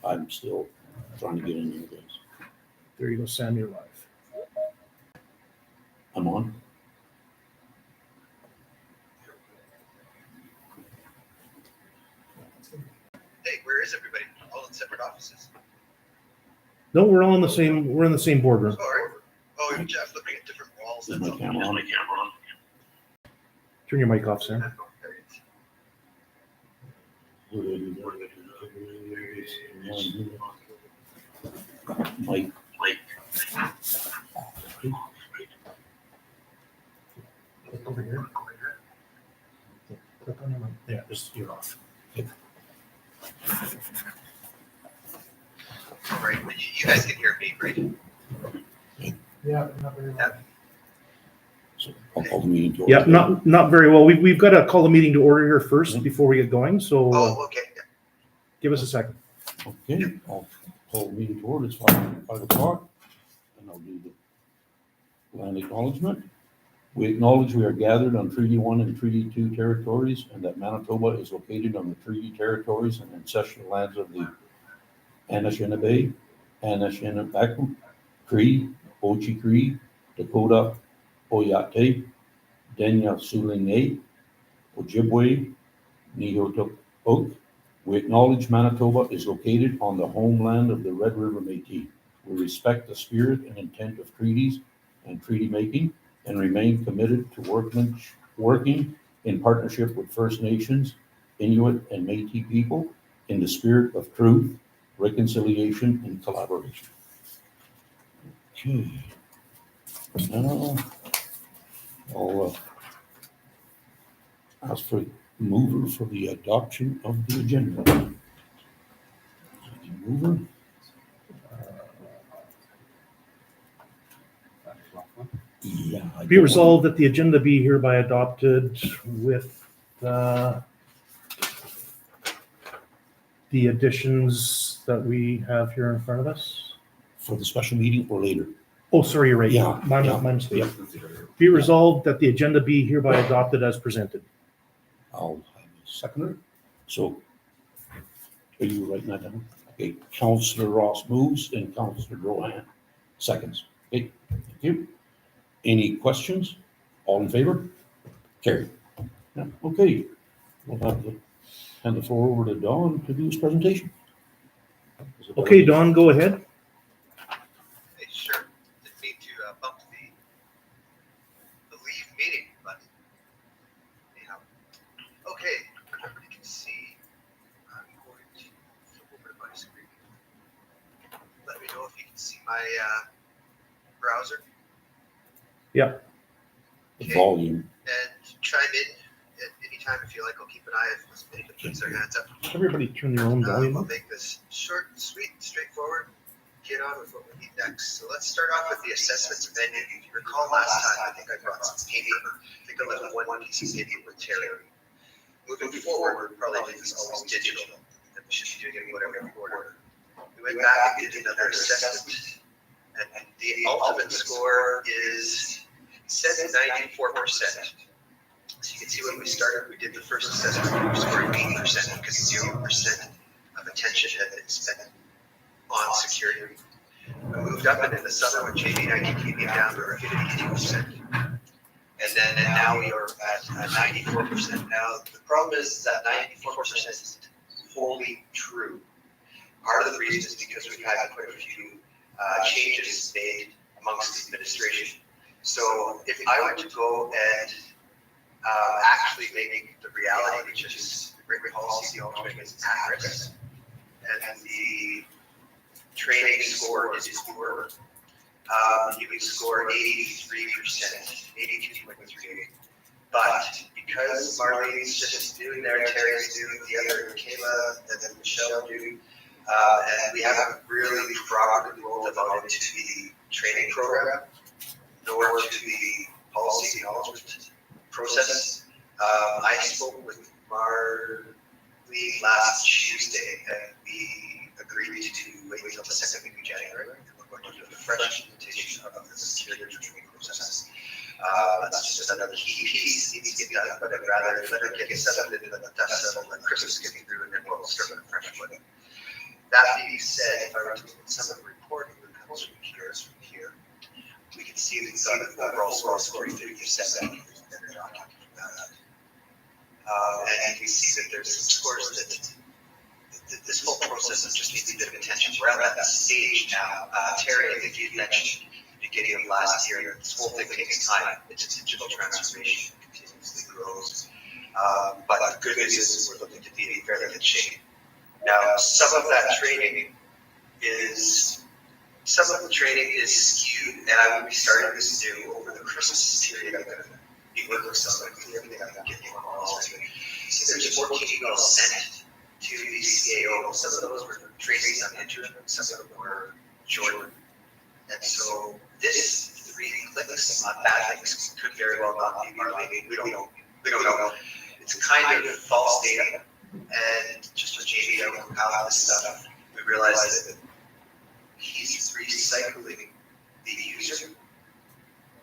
I'm still trying to get in there, guys. There you go, Sam, you're live. I'm on. Hey, where is everybody? All in separate offices. No, we're all in the same, we're in the same boardroom. Oh, you're just looking at different walls. Is That's my all. camera on? Turn your mic off, Sam. Mike. Click over here. Click on your mic. Yeah, just you're off. Right, you guys can hear me, right? Yeah, not very well. So I'll call the meeting to order. Yeah, not very well. We've got to call the meeting to order here first before we get going, so Oh, okay. give us a second. Okay, I'll call the meeting to order. It's 5:00, and I'll do the land acknowledgement. We acknowledge we are gathered on Treaty 1 and Treaty 2 territories, and that Manitoba is located on the treaty territories and ancestral lands of the Anishinaabe, Anishinaabe, Cree, Ochi-Cree, Dakota, Oyate, Denya Sulinge, Ojibwe, Nihotok. We acknowledge Manitoba is located on the homeland of the Red River Métis. We respect the spirit and intent of treaties and treaty making and remain committed to working in partnership with First Nations, Inuit, and Métis people in the spirit of truth, reconciliation, and collaboration. Okay. Now, I'll ask for mover for the adoption of the agenda. Mover. Yeah. Be resolved that the agenda be hereby adopted with the additions that we have here in front of us. For the special meeting or later? Oh, sorry, you're right. Yeah, My yeah, mistake. yeah. Be resolved that the agenda be hereby adopted as presented. I'll have a seconder. So, are you writing that down? Okay, Councillor Ross moves and Councillor Drohan seconds. Okay, thank you. Any questions? All in favor? Carried. Yeah, okay. We'll hand the floor over to Don to do his presentation. Okay, Don, go ahead. Hey, sure. Didn't mean to bump the leave meeting, but anyhow. Okay, everybody can see. I'm going to flip over to my screen. Let me know if you can see my browser. Yep. The volume. And chime in at any time if you like. I'll keep an eye if anybody puts their hands up. Everybody turn their own volume We'll up. make this short, sweet, straightforward. Get on with what we need next. So let's start off with the assessments menu. If you recall last time, I think I brought some paper. I think I left one piece of paper with Terry. Moving forward, probably make this always digital. And we should be doing it in whatever order. We went back and did another assessment. And the ultimate score said 94%. So you can see when we started, we did the first assessment, we were scoring 8% because 0% of attention had been spent on security. We moved up, and in the summer when JV and I came down, we were at 52%. And then now we are at 94%. Now, the problem is that 94% isn't wholly true. Part of the reason is because we've had quite a few changes made amongst the administration. So if I were to go and actually make the reality, which is the great policy alternate is at risk, and the training score is poor, you would score 83%, 82.38. But because Marlene's just doing there, Terry's doing the other, Kayla, and then Michelle do, and we haven't really properly rolled them out into the training program, nor to the policy acknowledgement process. I spoke with Marlene last Tuesday, and we agreed to wait until the second week of January, and we're going to do a fresh implementation of the security training process. That's just another key piece that needs to get done, but I'd rather let her get settled and let the dust settle, let Christmas get through, and then we'll start with a fresh foot. That being said, if I were to look at some of the reporting that comes from here, we can see we've got an overall score of 357. And you can see that there's some scores that this whole process just needs a bit of attention. We're at that stage now. Terry, I think you mentioned at the beginning of last year, this whole thing takes time. It's a digital transformation, it continuously grows. But the good news is we're looking to be in fairly good shape. Now, some of the training is skewed, and I will be starting this new over the Christmas period. I'm going to be working with someone, clear everything I'm going to get more calls to. See, there's 14 emails sent to the CAO. Some of those were Tracy on interim, some of them were Jordan. And so this 3 clicks on bad things could very well not be Marlene. We don't know. It's kind of false data. And just with JB that will compile this stuff, we realized that he's recycling the user.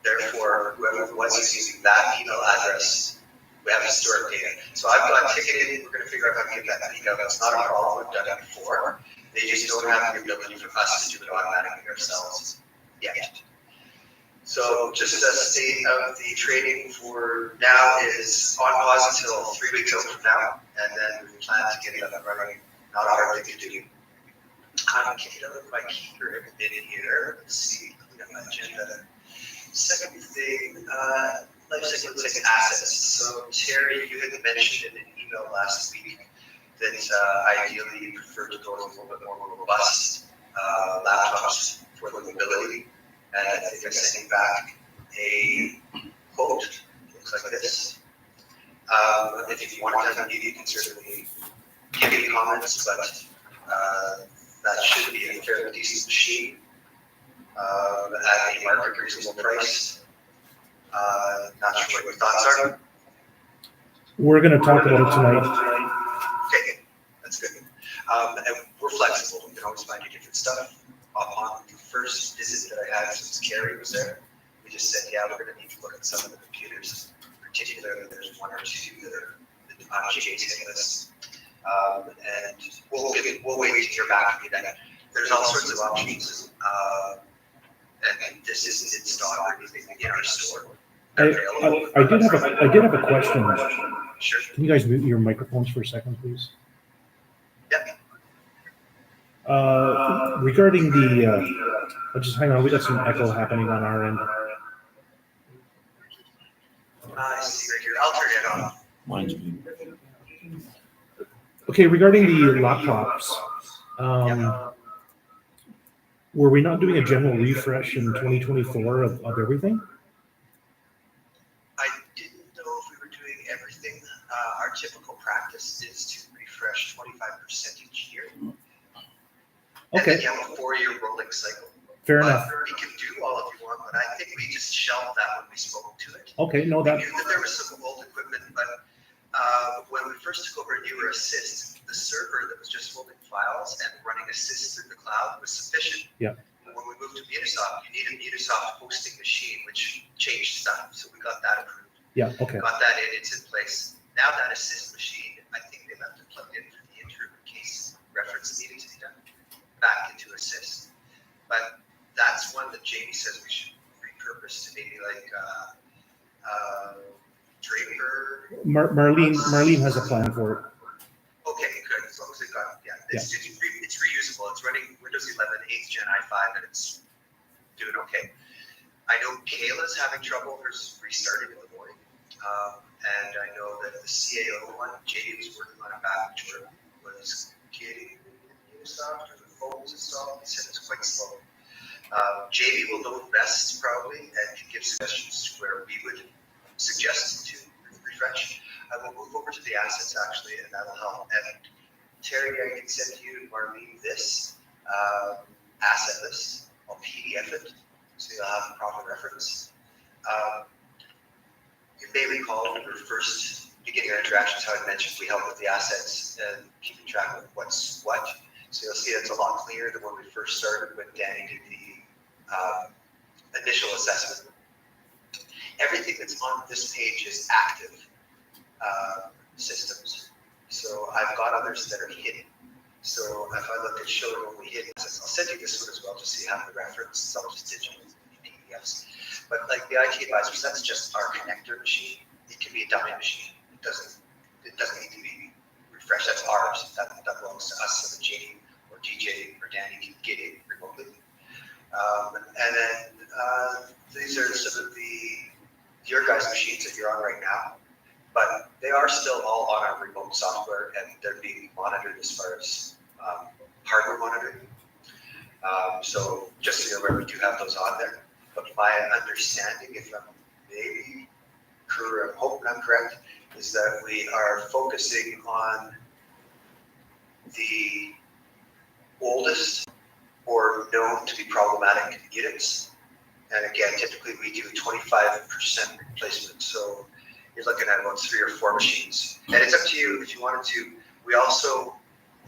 Therefore, whoever was using that email address, we have historic data. So I've got ticketed. We're going to figure out how to get that peak out. It's not a problem. We've done it before. They just don't have the ability for us to do it automatically ourselves yet. So just a state of the trading for now is on pause until 3 weeks out from now, and then we plan to get it up and running. Not a hard thing to do. I'm getting out of my keeper in here. Let's see, clean up my agenda. Second thing, life cycle assets. So Terry, you had mentioned in an email last week that ideally you prefer to go with a little bit more robust laptops for the mobility. And I think I sent you back a quote, looks like this. If you want to, you can certainly give me comments, but that should be a fairly decent machine at a market reasonable price. Not sure what your thoughts are. We're going to talk about it tonight. Okay, that's good. And we're flexible. We can always find you different stuff. Upon the first visit that I had since Carrie was there, we just said, yeah, we're going to need to look at some of the computers. Particularly, there's 1 or 2 that are on JJ's hit list. And we'll wait to hear back from you then. There's all sorts of options. And this isn't in stock or anything in our store. I did have a question. Sure. Can you guys mute your microphones for a second, please? Yep. Regarding the, just hang on, we got some echo happening on our end. I see right here. I'll turn it on. Mine's muted. Okay, regarding the laptops, were we not doing a general refresh in 2024 of everything? I didn't know if we were doing everything. Our typical practice is to refresh 25% each year. Okay. And then you have a 4-year rolling cycle. Fair enough. We can do all if you want, but I think we just shelved that when we spoke to it. Okay, no, that. We knew that there was some old equipment, but when we first took over Newer Assist, the server that was just holding files and running Assist through the cloud was sufficient. Yeah. When we moved to Mutisoft, you need a Mutisoft hosting machine, which changed stuff. So we got that approved. Yeah, okay. Got that in, it's in place. Now that Assist machine, I think they left it plugged in for the interim in case reference needed to be done back into Assist. But that's one that Jamie says we should repurpose to maybe like Draper. Marlene has a plan for it. Okay, good. As long as they've got, it's reusable. It's running Windows 11 8th Gen i5 and it's doing okay. I know Kayla's having trouble. Hers restarting in the morning. And I know that the CAO one, JD was working on it back, which was getting Microsoft or the phones installed. He said it's quite slow. JD will know best probably and can give suggestions to where we would suggest to refresh. I will move over to the assets actually, and that'll help. And Terry, I can send you and Marlene this asset list. I'll PDF it so you'll have a proper reference. You may recall when we were first beginning our interactions how I mentioned we help with the assets and keeping track of what's what. So you'll see it's a lot clearer than when we first started when Danny did the initial assessment. Everything that's on this page is active systems. So I've got others that are hidden. So if I look at show only hidden, I'll send you this one as well, just so you have the reference. It's all just digital PDFs. But like the IT advisors, that's just our connector machine. It can be a dummy machine. It doesn't need to be refreshed. That's ours. That belongs to us, so that Janie or DJ or Danny can get it remotely. And then these are some of your guys' machines that you're on right now, but they are still all on our remote software, and they're being monitored as far as hardware monitoring. So just so you're aware, we do have those on there. But my understanding, if I'm maybe correct, I'm hoping I'm correct, is that we are focusing on the oldest or known to be problematic units. And again, typically we do 25% replacement. So you're looking at about 3 or 4 machines. And it's up to you if you wanted to. We also,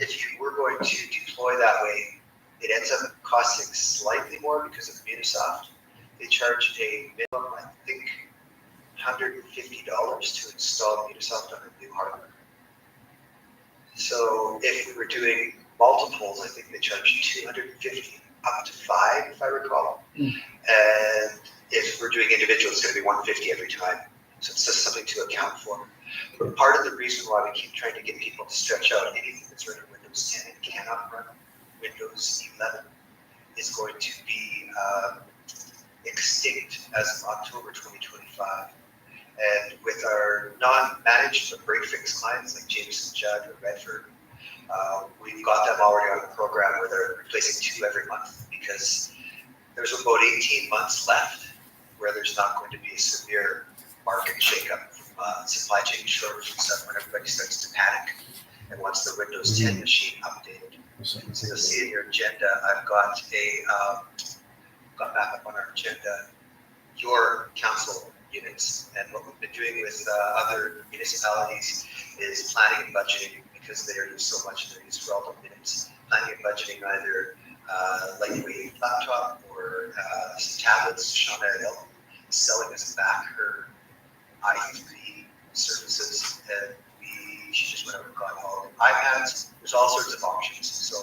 if you were going to deploy that way, it ends up costing slightly more because of Munisoft. They charge a minimum, I think, $150 to install Munisoft on a new hardware. So if we were doing multiples, I think they charge $250 up to 5, if I recall. And if we're doing individual, it's going to be $150 every time. So it's just something to account for. But part of the reason why we keep trying to get people to stretch out anything that's running Windows 10 and cannot run Windows 11 is going to be extinct as of October 2025. And with our non-managed but break-fix clients like Jameson, Judd, or Redford, we've got them already on a program where they're replacing 2 every month, because there's about 18 months left where there's not going to be a severe market shakeup from supply chain shortage and stuff when everybody starts to panic. And once the Windows 10 machine updated, so you'll see in your agenda, I've got got back up on our agenda, your council units. And what we've been doing with other municipalities is planning and budgeting, because they are used so much and they're used for all the minutes. Planning and budgeting either lightweight laptop or some tablets. Shauna Hill is selling us back her i3 services, and she just went over and got all the iPads. There's all sorts of options. So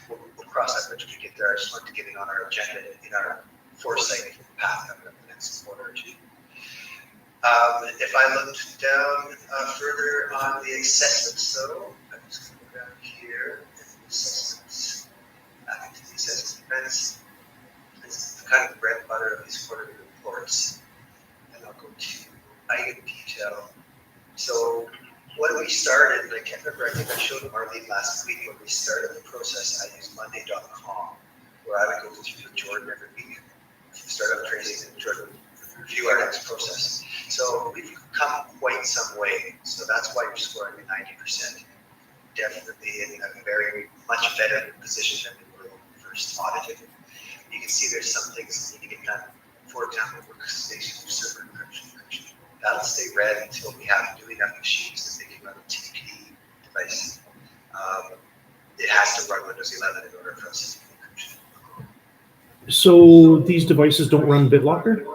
we'll cross that bridge when we get there. I just wanted to get it on our agenda in our foresight path coming up the next quarter or two. If I looked down further on the assessments, so I'm just going to go down here, the assessments, back into the assessment events. This is the kind of bread and butter of these quarterly reports. And I'll go to item detail. So when we started, I can't remember, I think I showed Marlene last week when we started the process. I used Monday.com, where I would go through Jordan every week, start up tracing, and Jordan would review our next process. So we've come quite some way. So that's why you're scoring at 90%. Definitely in a very much better position than we were when we first audited. You can see there's some things that need to get done. For example, workstation server encryption. That'll stay red until we have new enough machines that they can run a TP device. It has to run Windows 11 in order for us to do encryption. So these devices don't run BitLocker?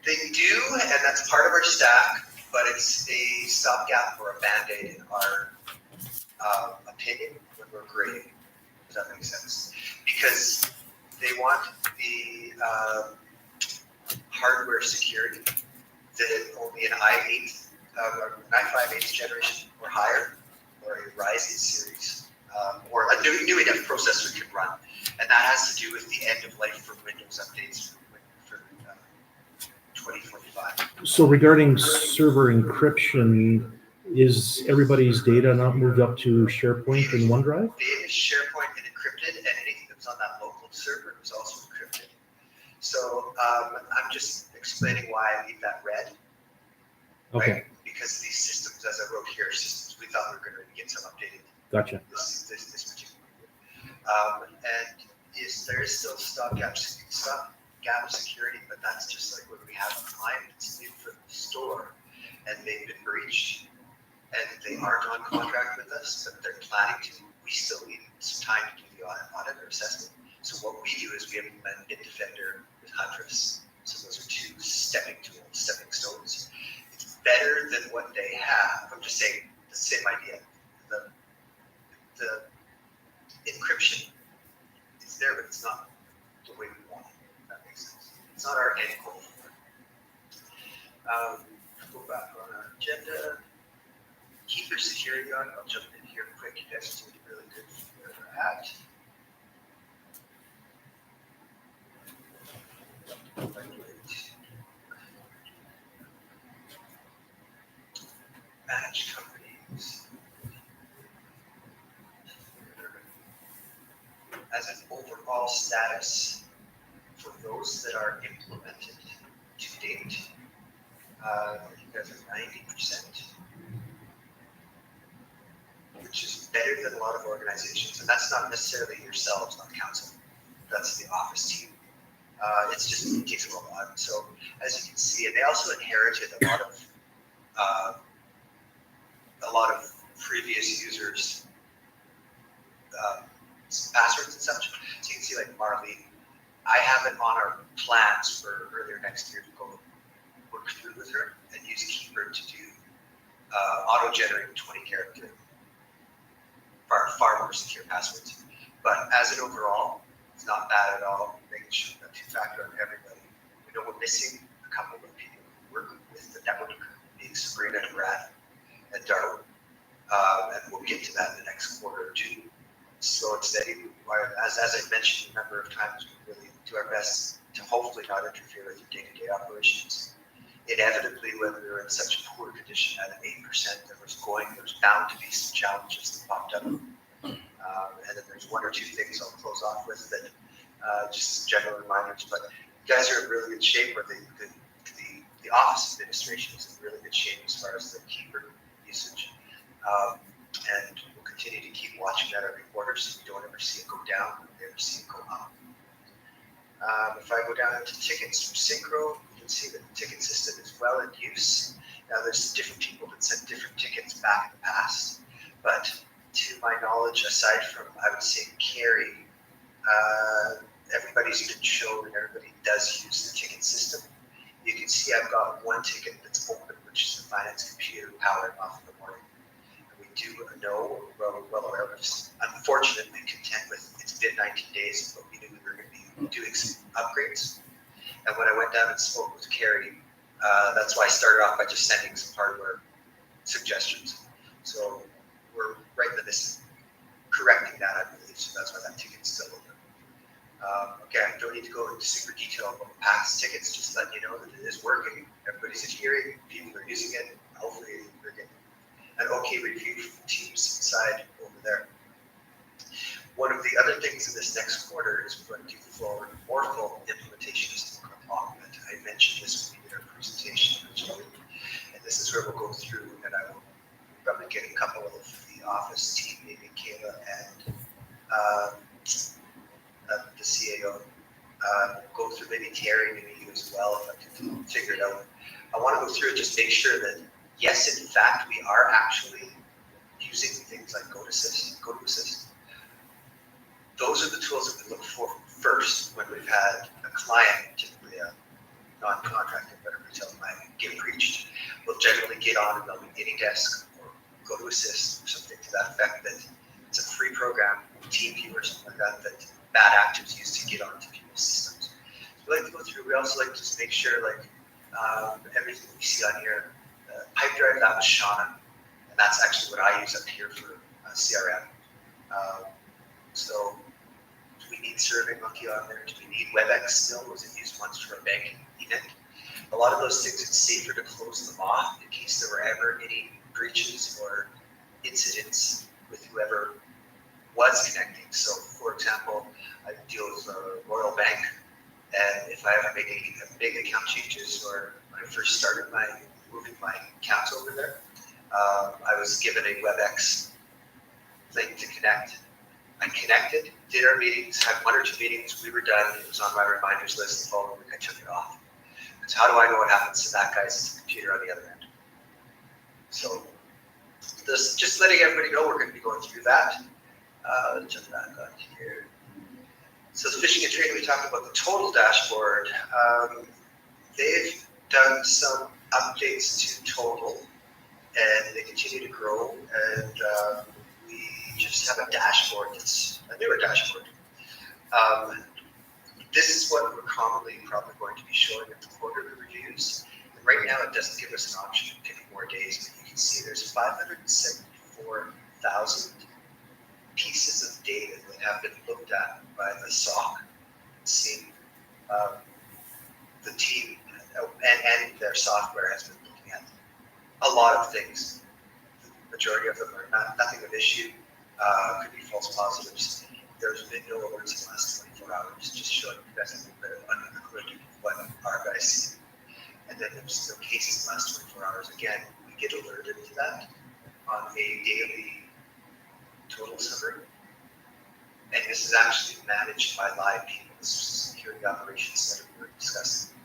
They do, and that's part of our stack, but it's a stopgap or a band-aid in our opinion when we're grading. Does that make sense? Because they want the hardware security that only an i8, or an i5 8th generation or higher, or a Ryzen series, or a new enough processor can run. And that has to do with the end of life for Windows updates for 2025. So regarding server encryption, is everybody's data not moved up to SharePoint and OneDrive? Data is SharePoint and encrypted, and anything that was on that local server was also encrypted. So I'm just explaining why I leave that red. Okay. Right? Because these systems, as I wrote here, systems we thought we were going to get some updated. Gotcha. This particular year. And yes, there is still stopgap security, but that's just like when we have a client that's new for the store and they've been breached and they aren't on contract with us, but they're planning to. We still need some time to do the audit or assessment. So what we do is we implement Bitdefender with Huntress. So those are 2 stepping stones. It's better than what they have. I'm just saying the same idea. The encryption is there, but it's not the way we want it. If that makes sense. It's not our end goal. Go back on our agenda. Keep your security on. I'll jump in here quick. You guys seem to be really good where we're at. Manage companies. As an overall status for those that are implemented to date, you guys are 90%, which is better than a lot of organizations. And that's not necessarily yourselves on council. That's the office team. It's just, it takes a lot. So as you can see, and they also inherited a lot of previous users' passwords and such. So you can see like Marlene, I have it on our plans for earlier next year to go work through with her and use Keeper to do auto-generated 20-character, far more secure passwords. But as an overall, it's not bad at all. Making sure that two-factor on everybody. We know we're missing a couple of people who work with the network, being Sabrina and Brad and Darwin. And we'll get to that in the next quarter or two. Slow and steady. As I mentioned a number of times, we really do our best to hopefully not interfere with your day-to-day operations. Inevitably, when we were in such a poor condition at an 8%, there's bound to be some challenges that popped up. And then there's one or two things I'll close off with that just general reminders. But you guys are in really good shape, where the office administration is in really good shape as far as the Keeper usage. And we'll continue to keep watching that every quarter so we don't ever see it go down, we ever see it go up. If I go down into tickets from Synchro, you can see that the ticket system is well in use. Now there's different people that sent different tickets back in the past, but to my knowledge, aside from, I would say, Carrie, everybody's been shown and everybody does use the ticket system. You can see I've got one ticket that's open, which is the finance computer powering off in the morning. And we do know, we're well aware of this. Unfortunately, content with it's been 19 days, but we knew we were going to be doing some upgrades. And when I went down and spoke with Carrie, that's why I started off by just sending some hardware suggestions. So we're right in this correcting that, I believe. So that's why that ticket's still open. Okay, I don't need to go into super detail about past tickets, just letting you know that it is working. Everybody's adhering, people are using it. Hopefully we're getting an okay review from the teams inside over there. One of the other things in this next quarter is we're going to do more full implementation of Augment. I mentioned this when we did our presentation originally, and this is where we'll go through, and I will probably get a couple of the office team, maybe Kayla and the CAO, go through, maybe Terry, maybe you as well, if I can figure it out. I want to go through and just make sure that, yes, in fact, we are actually using things like GoToAssist. Those are the tools that we look for first when we've had a client, typically a non-contracted, but a retail client, get breached. We'll generally get on and they'll be AnyDesk or GoToAssist or something to that effect, that it's a free program, TeamViewer or something like that, that bad actors use to get onto people's systems. So we like to go through, we also like to just make sure, like, everything we see on here, Pipedrive, that was Shauna, and that's actually what I use up here for CRM. So do we need SurveyMonkey on there? Do we need WebEx still? Was it used once for a banking event? A lot of those things, it's safer to close them off in case there were ever any breaches or incidents with whoever was connecting. So, for example, I deal with Royal Bank, and if I ever make a big account changes, or when I first started moving my accounts over there, I was given a WebEx link to connect. I connected, did our meetings, had one or two meetings, we were done, it was on my reminders list, the following week I took it off. So how do I know what happens to that guy's computer on the other end? So this, just letting everybody know we're going to be going through that. Let's jump back on here. So the phishing and trading, we talked about the total dashboard. They've done some updates to total. and they continue to grow. And we just have a dashboard that's a newer dashboard. This is what we're commonly probably going to be showing at the quarterly reviews. And right now, it doesn't give us an option of picking more days, but you can see there's 574,000 pieces of data that have been looked at by the SOC, seen the team and their software has been looking at a lot of things. The majority of them are nothing of issue, could be false positives. There's been no alerts in the last 24 hours, just showing you guys a little bit under the hood of what our guys see. And then there's no cases in the last 24 hours. Again, we get alerted to that on a daily total summary. And this is actually managed by live people. This is the security operations center we were discussing.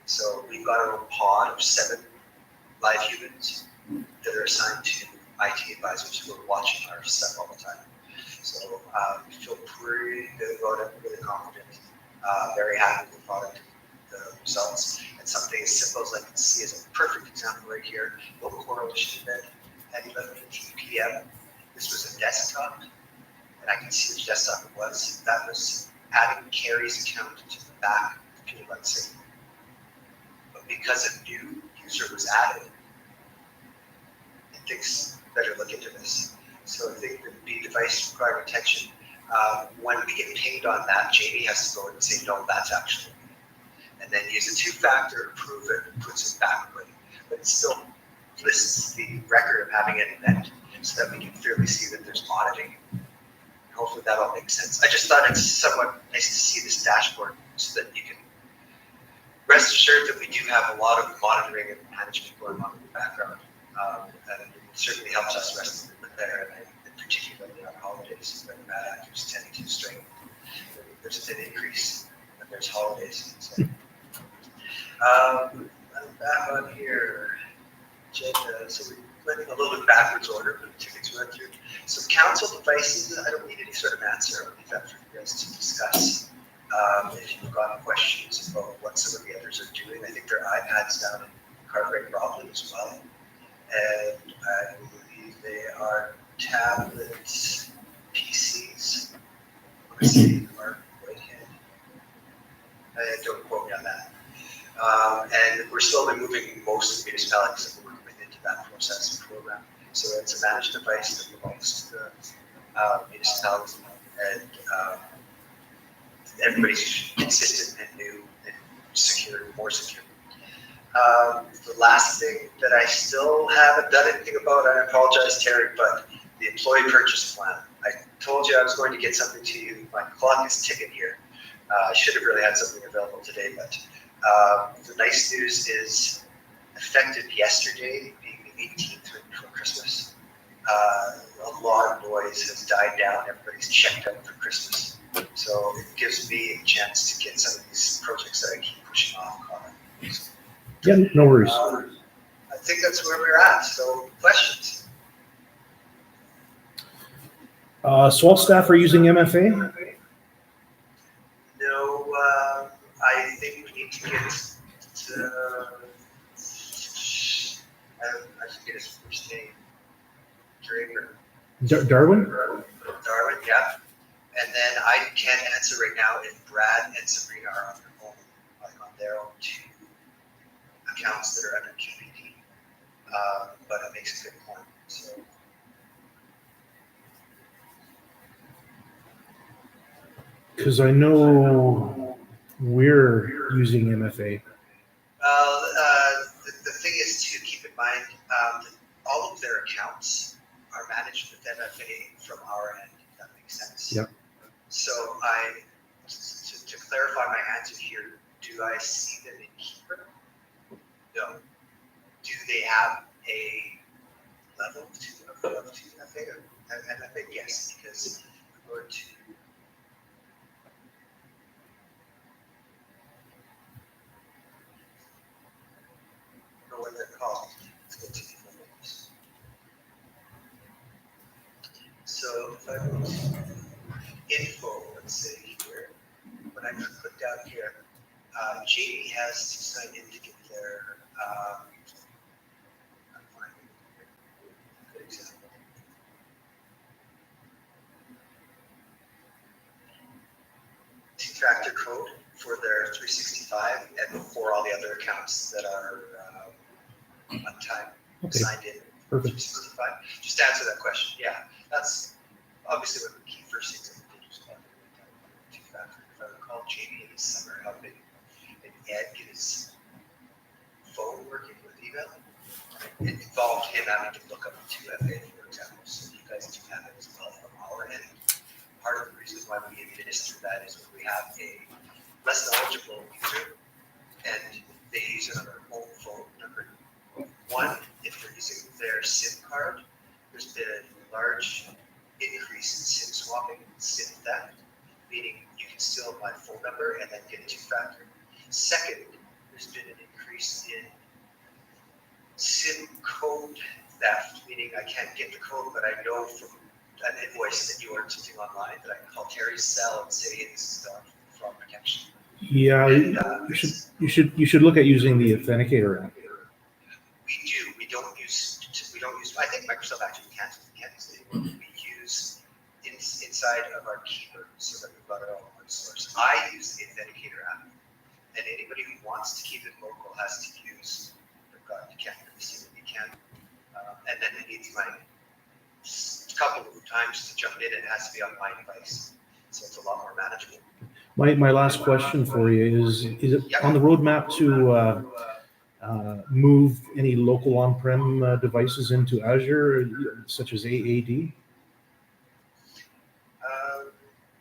So we've got our own pod of 7 live humans that are assigned to IT advisors who are watching our stuff all the time. So we feel pretty good about it, really confident, very happy with the product, the results. And something as simple as I can see is a perfect example right here. Local correlation event at 11:18 p.m. This was a desktop, and I can see which desktop it was. That was adding Carrie's account to the back of the Fuel signal. But because a new user was added, it thinks better look into this. So if they could be device requiring attention, when we get pinged on that, Jamie has to go and say, no, that's actually me. And then use a 2-factor to prove it and puts it backward. But it still lists the record of having an event so that we can clearly see that there's auditing. Hopefully that all makes sense. I just thought it's somewhat nice to see this dashboard so that you can rest assured that we do have a lot of monitoring and management going on in the background. And it certainly helps us rest a little bit there, and particularly on holidays when bad actors tend to strain. There's an increase when there's holidays. So, I'm back on here. Agenda. So we're playing a little bit backwards order, but the 2 things we went through. So council devices, I don't need any sort of answer. I'll leave that for you guys to discuss. If you've got questions about what some of the others are doing, I think there are iPads down in Cartwright Roblin as well. And I believe they are tablets, PCs. Let's see, Mark Whitehead. Don't quote me on that. And we're slowly moving most of the municipalities that we're working with into that process and program. So it's a managed device that belongs to the municipalities, and everybody's consistent and new and secure, more secure. The last thing that I still haven't done anything about, I apologize, Terry, but the employee purchase plan. I told you I was going to get something to you. My clock is ticking here. I should have really had something available today, but the nice news is effective yesterday, being the 18th right before Christmas, a lot of noise has died down. Everybody's checked out for Christmas. So it gives me a chance to get some of these projects that I keep pushing off on. Yeah, no worries. I think that's where we're at. So questions? So all staff are using MFA? No, I think we need to get I forget his first name. Draper. Darwin? Darwin, yeah. And then I can't answer right now if Brad and Sabrina are on their own, like on their own 2 accounts that are under QPD. But it makes a good point. So. Because I know we're using MFA. The thing is to keep in mind that all of their accounts are managed with MFA from our end, if that makes sense. Yep. So to clarify my answer here, do I see them in Keeper? No. Do they have a level of MFA? MFA, yes, because we're going to know what they're called. Let's go to the names. So if I go to info, let's say here, when I click down here, Jamie has to sign in to get their, I'm finding it here. code for their 365 and for all the other accounts that are on time Okay, signed in. perfect. 365. Just to answer that question, yeah, that's obviously one of the key first things that we did was two-factor. If I recall, Jamie in the summer helping and Ed get his phone working with email. It involved him having to look up the 2FA, for example, so you guys do have it as well from our end. Part of the reason why we administer that is when we have a less knowledgeable user and they use it on their own phone. Number one, if they're using their SIM card, there's been a large increase in SIM swapping, SIM theft, meaning you can steal my phone number and then get two-factor. Second, there's been an increase in SIM code theft, meaning I can't get the code, but I know from an invoice that you ordered something online that I can call Terry's cell and say, hey, this is fraud protection. Yeah, And, you should look at using the Authenticator app. we do. We don't use. I think Microsoft actually can't use it anymore. We use inside of our keeper so that we've got it all in one source. I use the Authenticator app, and anybody who wants to keep it local has to use. God, you can't really see what you can, and then it needs my couple of times to jump in. It has to be on my device, so it's a lot more manageable. My last question for you is it on the roadmap to move any local on-prem devices into Azure, such as AAD?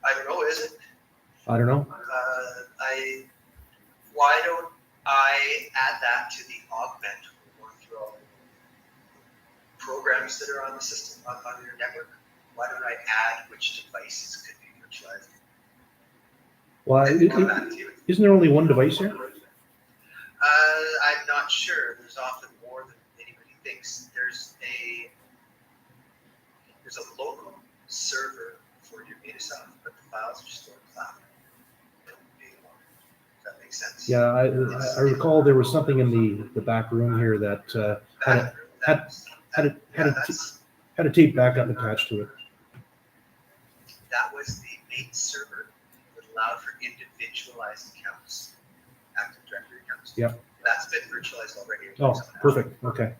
I don't know. Is it? I don't know. Why don't I add that to the augment we're going through all the programs that are on the system on your network? Why don't I add which devices could be virtualized? Well, And come back to you. isn't there only one device here? I'm not sure. There's often more than anybody thinks. There's a local server for your Microsoft, but the files are stored cloud. Does that make sense? Yeah, I recall there was something in the back room here that had a tape backup attached to it. That was the main server that allowed for individualized accounts, Active Directory accounts. Yep. That's been virtualized already. Oh, perfect. Okay.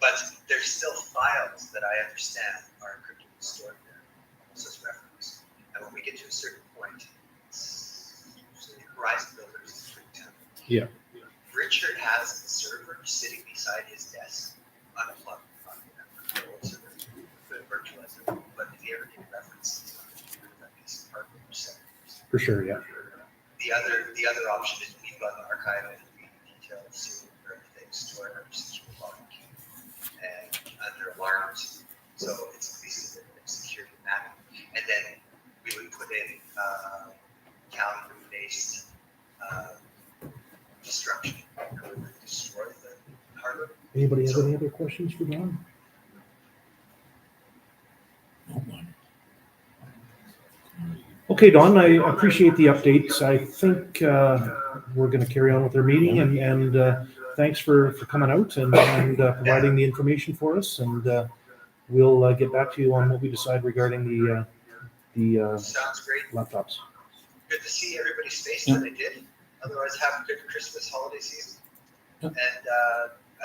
But there's still files that I understand are encrypted and stored there, almost as reference. And when we get to a certain point, usually Horizon Builders is pretty tough. Yeah. Richard has the server sitting beside his desk, unplugged on the old server. Could virtualize it, but if you ever need a reference, it's not that piece of hardware set. For sure, yeah. The other option is we've got an archive and we detail where everything's stored under secure locking and under alarms. So it's at least a bit of security mapping. And then we would put in calendar-based destruction. We would destroy the hardware. Anybody have any other questions for Don? Okay, Don, I appreciate the updates. I think we're going to carry on with our meeting, and thanks for coming out and providing the information for us. And we'll get back to you on what we decide regarding the Sounds great. laptops. Good to see everybody's face that I did. Otherwise, have a good Christmas holiday season. And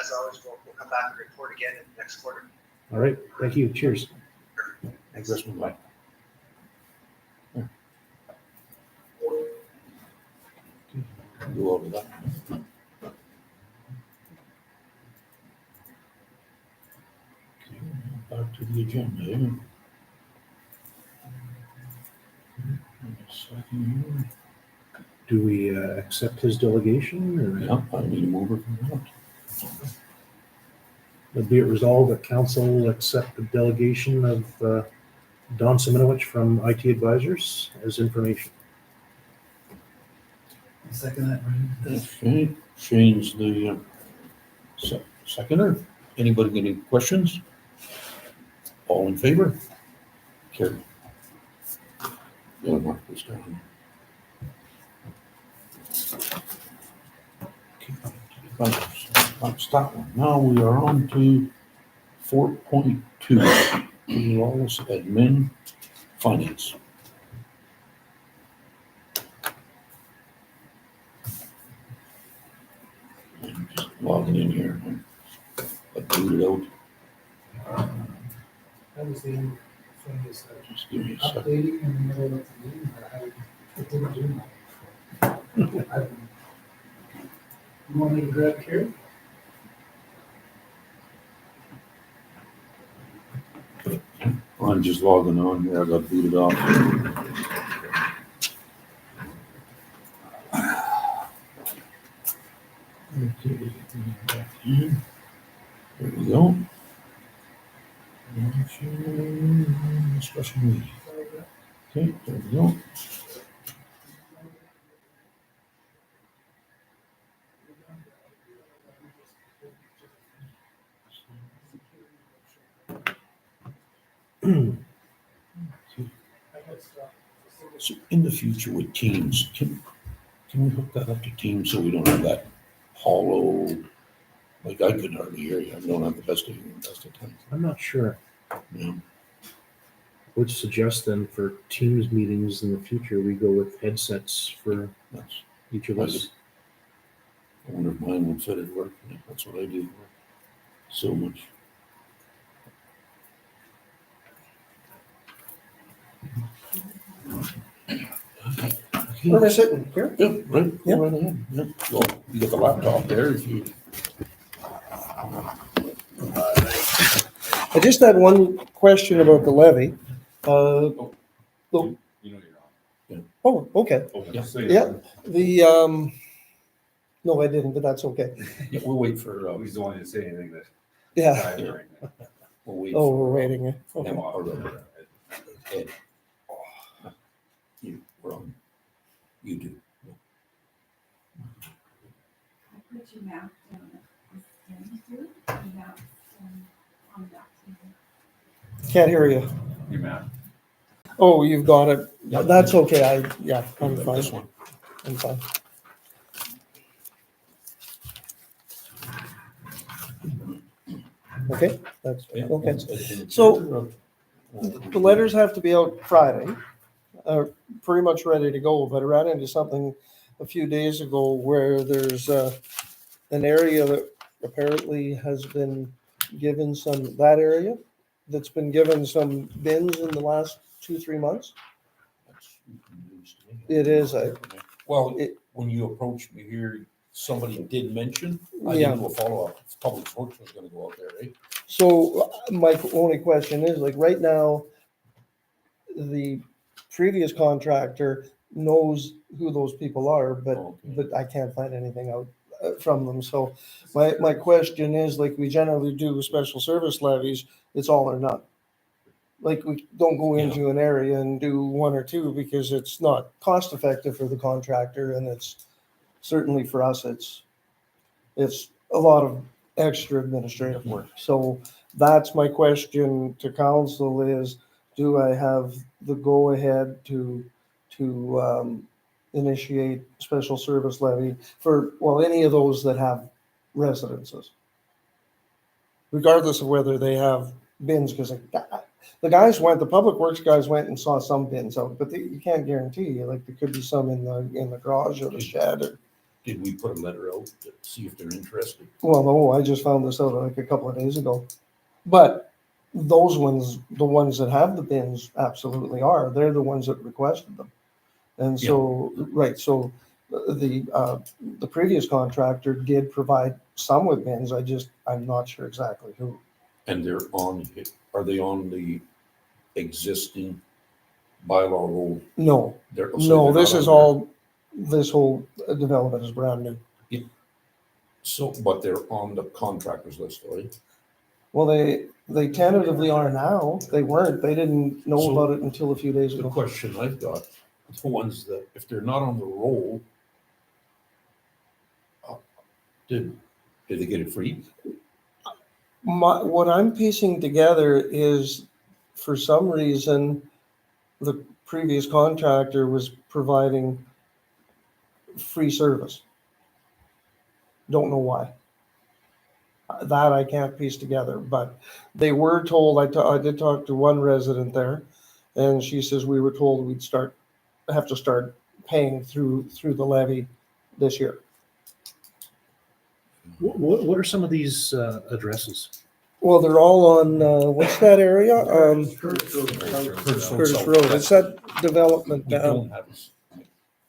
as always, we'll come back and report again in the next quarter. All right. Thank you. Cheers. Thanks, Chris. Bye. Go over that. Okay, back to the agenda. A second here. Do we accept his delegation? Or Yeah, I need to move it from that. be it resolved that council accept the delegation of Don Simonowicz from IT Advisors as information? Second that, Brian. Okay, Shane's the seconder. Anybody got any questions? All in favor? Carry. Yeah, mark this down. Okay, that's that one. Now we are on to 4.2, Lawless Admin Finance. logging in here. I booted out. That was the end thing is Just give me a second. updating in the middle of the meeting, or how it didn't do that. I don't know. You want me to grab Carrie? I'm just logging on here. I got booted off. Okay, back in. There we go. Special meeting. Okay, there we go. So in the future with Teams, can we hook that up to Teams so we don't have that hollow, like I could hardly hear you. I don't have the best of you, best of times. I'm not sure. Yeah, Would suggest then for Teams meetings in the future, we go with headsets for that's, each of us. I wonder if mine would fit at work. Yeah, that's what I do. So much. Where am I sitting? Here? Yeah, right, Yeah. go right ahead. Yeah. Well, you got the laptop there if you. I just had one question about the levy. You know you're on. Oh, okay. Oh, Yeah. so you're Yeah. on. The, no, I didn't, but that's okay. Yeah, we'll wait for, He's the one to say anything that. Yeah. we'll wait. Oh, for, we're waiting. Him Okay. or Ed. You, we're on. You do. I put your mouth down at this end, your mouth on the back table. Can't hear you. You're mad. Oh, you've got it. Yeah. That's okay. I'm fine. This one. I'm fine. Okay, that's, Yeah, okay. it's- So- The letters have to be out Friday, pretty much ready to go, but I ran into something a few days ago where there's an area that apparently has been given that area that's been given some bins in the last 2-3 months. That's news to me. It is, Well, it- when you approached me here, somebody did mention, I Yeah. didn't do a follow-up, Public Works was gonna go out there, right? So my only question is, like, right now, the previous contractor knows who those people are, Okay. but I can't find anything out from them. So my question is, like, we generally do special service levies, it's all or none. Like, we don't go into an area and do one or two because it's not cost effective for the contractor, and it's certainly for us, it's a lot of extra administrative work. So that's my question to council is, do I have the go-ahead to initiate special service levy for, well, any of those that have residences? Regardless of whether they have bins, because the public works guys went and saw some bins out, but you can't guarantee, like, there could be some in the garage or the shed or. Did we put a letter out to see if they're interested? Well, no, I just found this out like a couple of days ago. But those ones, the ones that have the bins absolutely are, they're the ones that requested them. And so, right, so the previous contractor did provide some with bins, I'm not sure exactly who. And are they on the existing bylaw roll? No, They're- so no, they're this not is on all, this whole development is brand new. there? So, but they're on the contractors list, right? Well, they tentatively are now. They weren't, they didn't know So- about it until a few days The ago. question I've got, the ones that, if they're not on the roll, did they get it free? What I'm piecing together is, for some reason, the previous contractor was providing free service. Don't know why. That I can't piece together, but they were told, I did talk to one resident there, and she says we were told we'd have to start paying through the levy this year. What are some of these addresses? Well, they're all on, what's that area? Curtis Curtis South. Road. It's that development We down. don't have,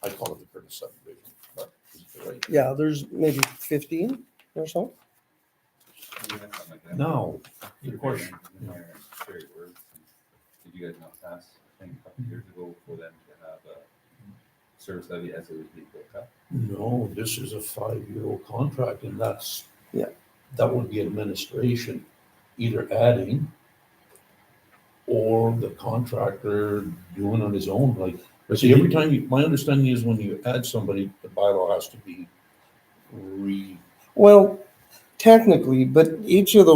I call it the Curtis subdivision, but it's right. Yeah, there's maybe 15 or so. You had something like that? No, Did of course, no. you guys not pass, I think, a couple years ago for them to have a service levy as it was being built up? No, this is a 5-year-old contract and that's. Yeah. That would be administration, either adding or the contractor doing on his own, like, see, every time you, my understanding is when you add somebody, the bylaw has to be Well, technically, but each of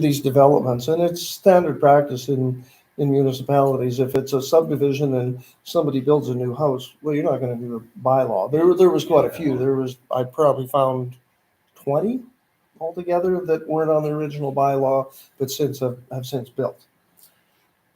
these developments, and it's standard practice in municipalities, if it's a subdivision and somebody builds a new house, well, you're not gonna do a bylaw. There was quite a few. I probably found 20 altogether that weren't on the original bylaw, but have since built.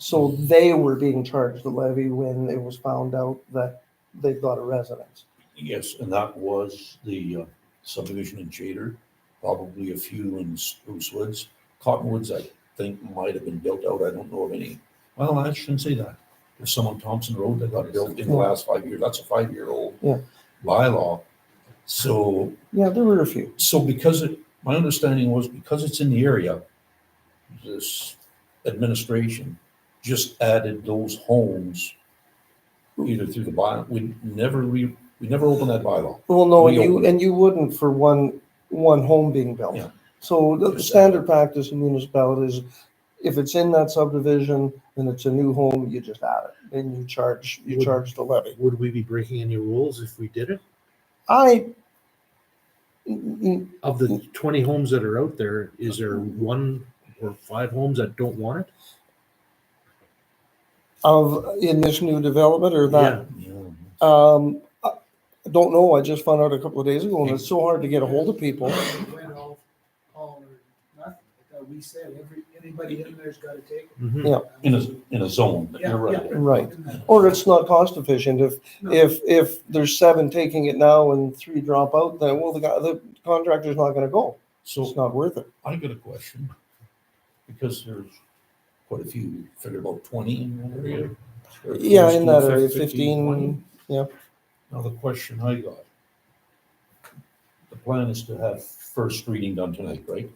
So they were being charged the levy when it was found out that they've got a residence. Yes, and that was the subdivision in Chater, probably a few in Spruce Woods. Cottonwoods, I think, might have been built out. I don't know of any. Well, I shouldn't say that. There's some on Thompson Road that got built in the last 5 years. That's a 5-year-old Yeah. bylaw. So, Yeah, there were a few. my understanding was because it's in the area, this administration just added those homes either through the bylaw. We never opened that bylaw. Well, no, We opened you wouldn't for one home being built. Yeah. So the Just standard practice in municipalities, if it's in that subdivision and it's a new home, you just add it and you charge the levy. Would we be breaking any rules if we did it? Of the 20 homes that are out there, is there 1 or 5 homes that don't want it? In this new development or that? Yeah. Yeah. I don't know. I just found out a couple of days ago and it's so hard to get a hold of people. It went all or nothing. I thought we said anybody in there's gotta take it. Mhm. Yeah. In a zone, Yeah, you're right. yeah. Right. Or it's not cost efficient. If there's 7 taking it now and 3 drop out, then the contractor's not gonna go. So It's not worth it. I got a question, because there's quite a few, figure about 20 in that area. Or Yeah, close in to that area, 20. 15, yeah. Now, the question I got, the plan is to have first reading done tonight, right?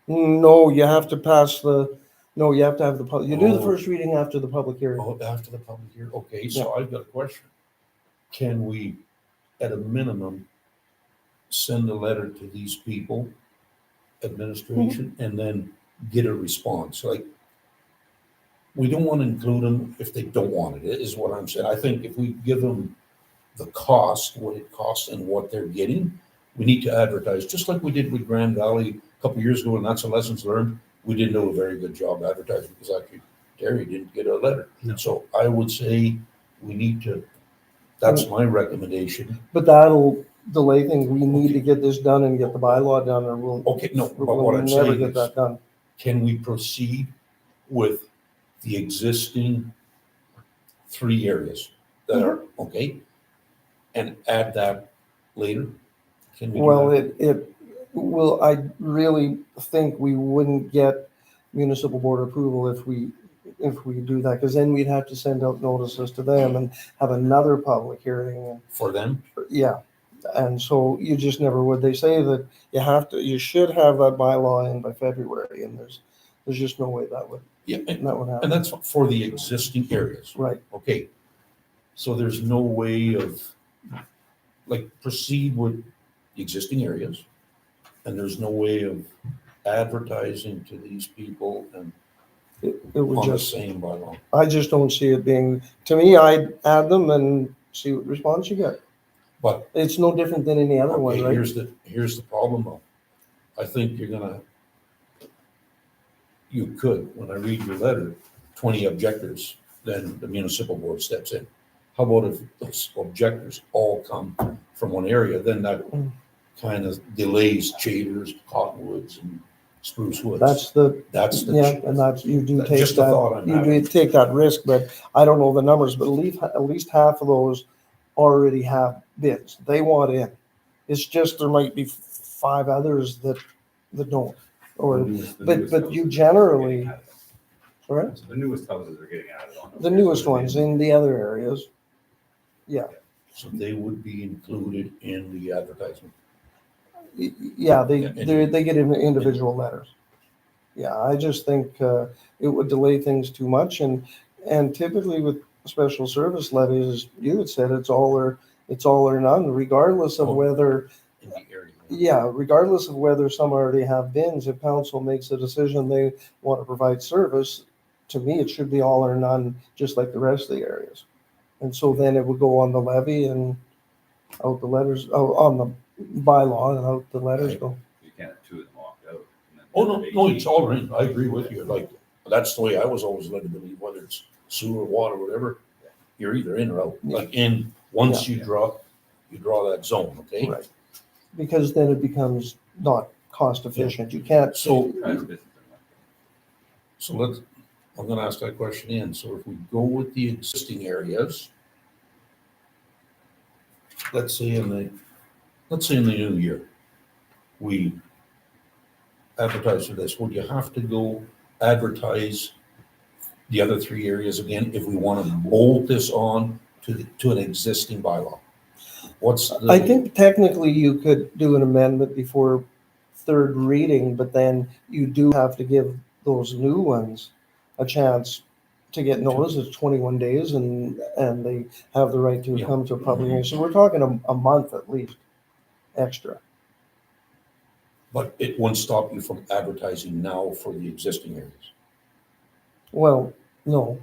No, you have to you have to have you do the Oh. first reading after the public hearing. Oh, after the public hearing, okay, so I've got a question. Can we, at a minimum, send a letter to these people, administration, and then get a response, like, we don't want to include them if they don't want it, is what I'm saying. I think if we give them the cost, what it costs and what they're getting, we need to advertise, just like we did with Grand Valley a couple of years ago, and that's a lessons learned. We didn't do a very good job advertising because actually Terry didn't get a letter. No. So I would say we need to, that's my recommendation. But that'll delay things. We need to get this done and get the bylaw done or we'll Okay, no, but we'll what I'm never saying get is, that done. can we proceed with the existing 3 areas that are, okay? And add that later? Can we do Well, that? I really think we wouldn't get municipal board approval if we do that, because then we'd have to send out notices to them and have another public hearing. And For them? yeah, and so you just never would. They say that you should have that bylaw in by February, and there's just no way that would Yeah, and happen. that's for the existing areas. Right. Okay. So there's no way of, like, proceed with the existing areas, and there's no way of advertising to these people and It would on the just, same bylaw. I just don't see it being, to me, I'd add them and see what response you get. But, It's no different than any other one, okay, right? here's the problem though. I think you could, when I read your letter, 20 objectors, then the municipal board steps in. How about if those objectors all come from one area, then that kind of delays Chaters, Cottonwoods, and Spruce Woods. That's the, That's the. yeah, and that's, you do take Just a thought that, I'm you do take that risk, but I don't know the numbers, but at least half of those already have bids. They want in. It's just, there might be 5 others that don't. Or, The newest but houses you are generally, getting added sorry, on. So the newest houses are getting added on. the newest ones in the other areas. Yeah, So they would be included in the advertisement. yeah, Yeah, they get individual letters. Yeah, I just think it would delay things too much, and typically with special service levies, you had said it's all or none, regardless of Oh. whether, In the area. yeah, regardless of whether some already have bins. If council makes a decision they want to provide service, to me, it should be all or none, just like the rest of the areas. And so then it would go on the levy and out the letters, on the bylaw and out the letters Right. go. You can't have two of them locked out. and then Oh, no, they no, it's each- all right. I agree with you. Like, that's the way I was always led to believe, whether it's sewer, water, whatever, you're either in or out. Like once you draw that zone, okay? Right. Because then it becomes not cost efficient. You can't, So, Private business are locked out. so I'm gonna ask that question in. So if we go with the existing areas, let's say in the new year, we advertise for this, would you have to go advertise the other 3 areas again if we want to bolt this on to an existing bylaw? What's the? I think technically you could do an amendment before third reading, but then you do have to give those new ones a chance to get notice. It's 21 days and they have the right to Yeah. come to a public hearing. So we're talking a month at least extra. But it won't stop you from advertising now for the existing areas. Well, no,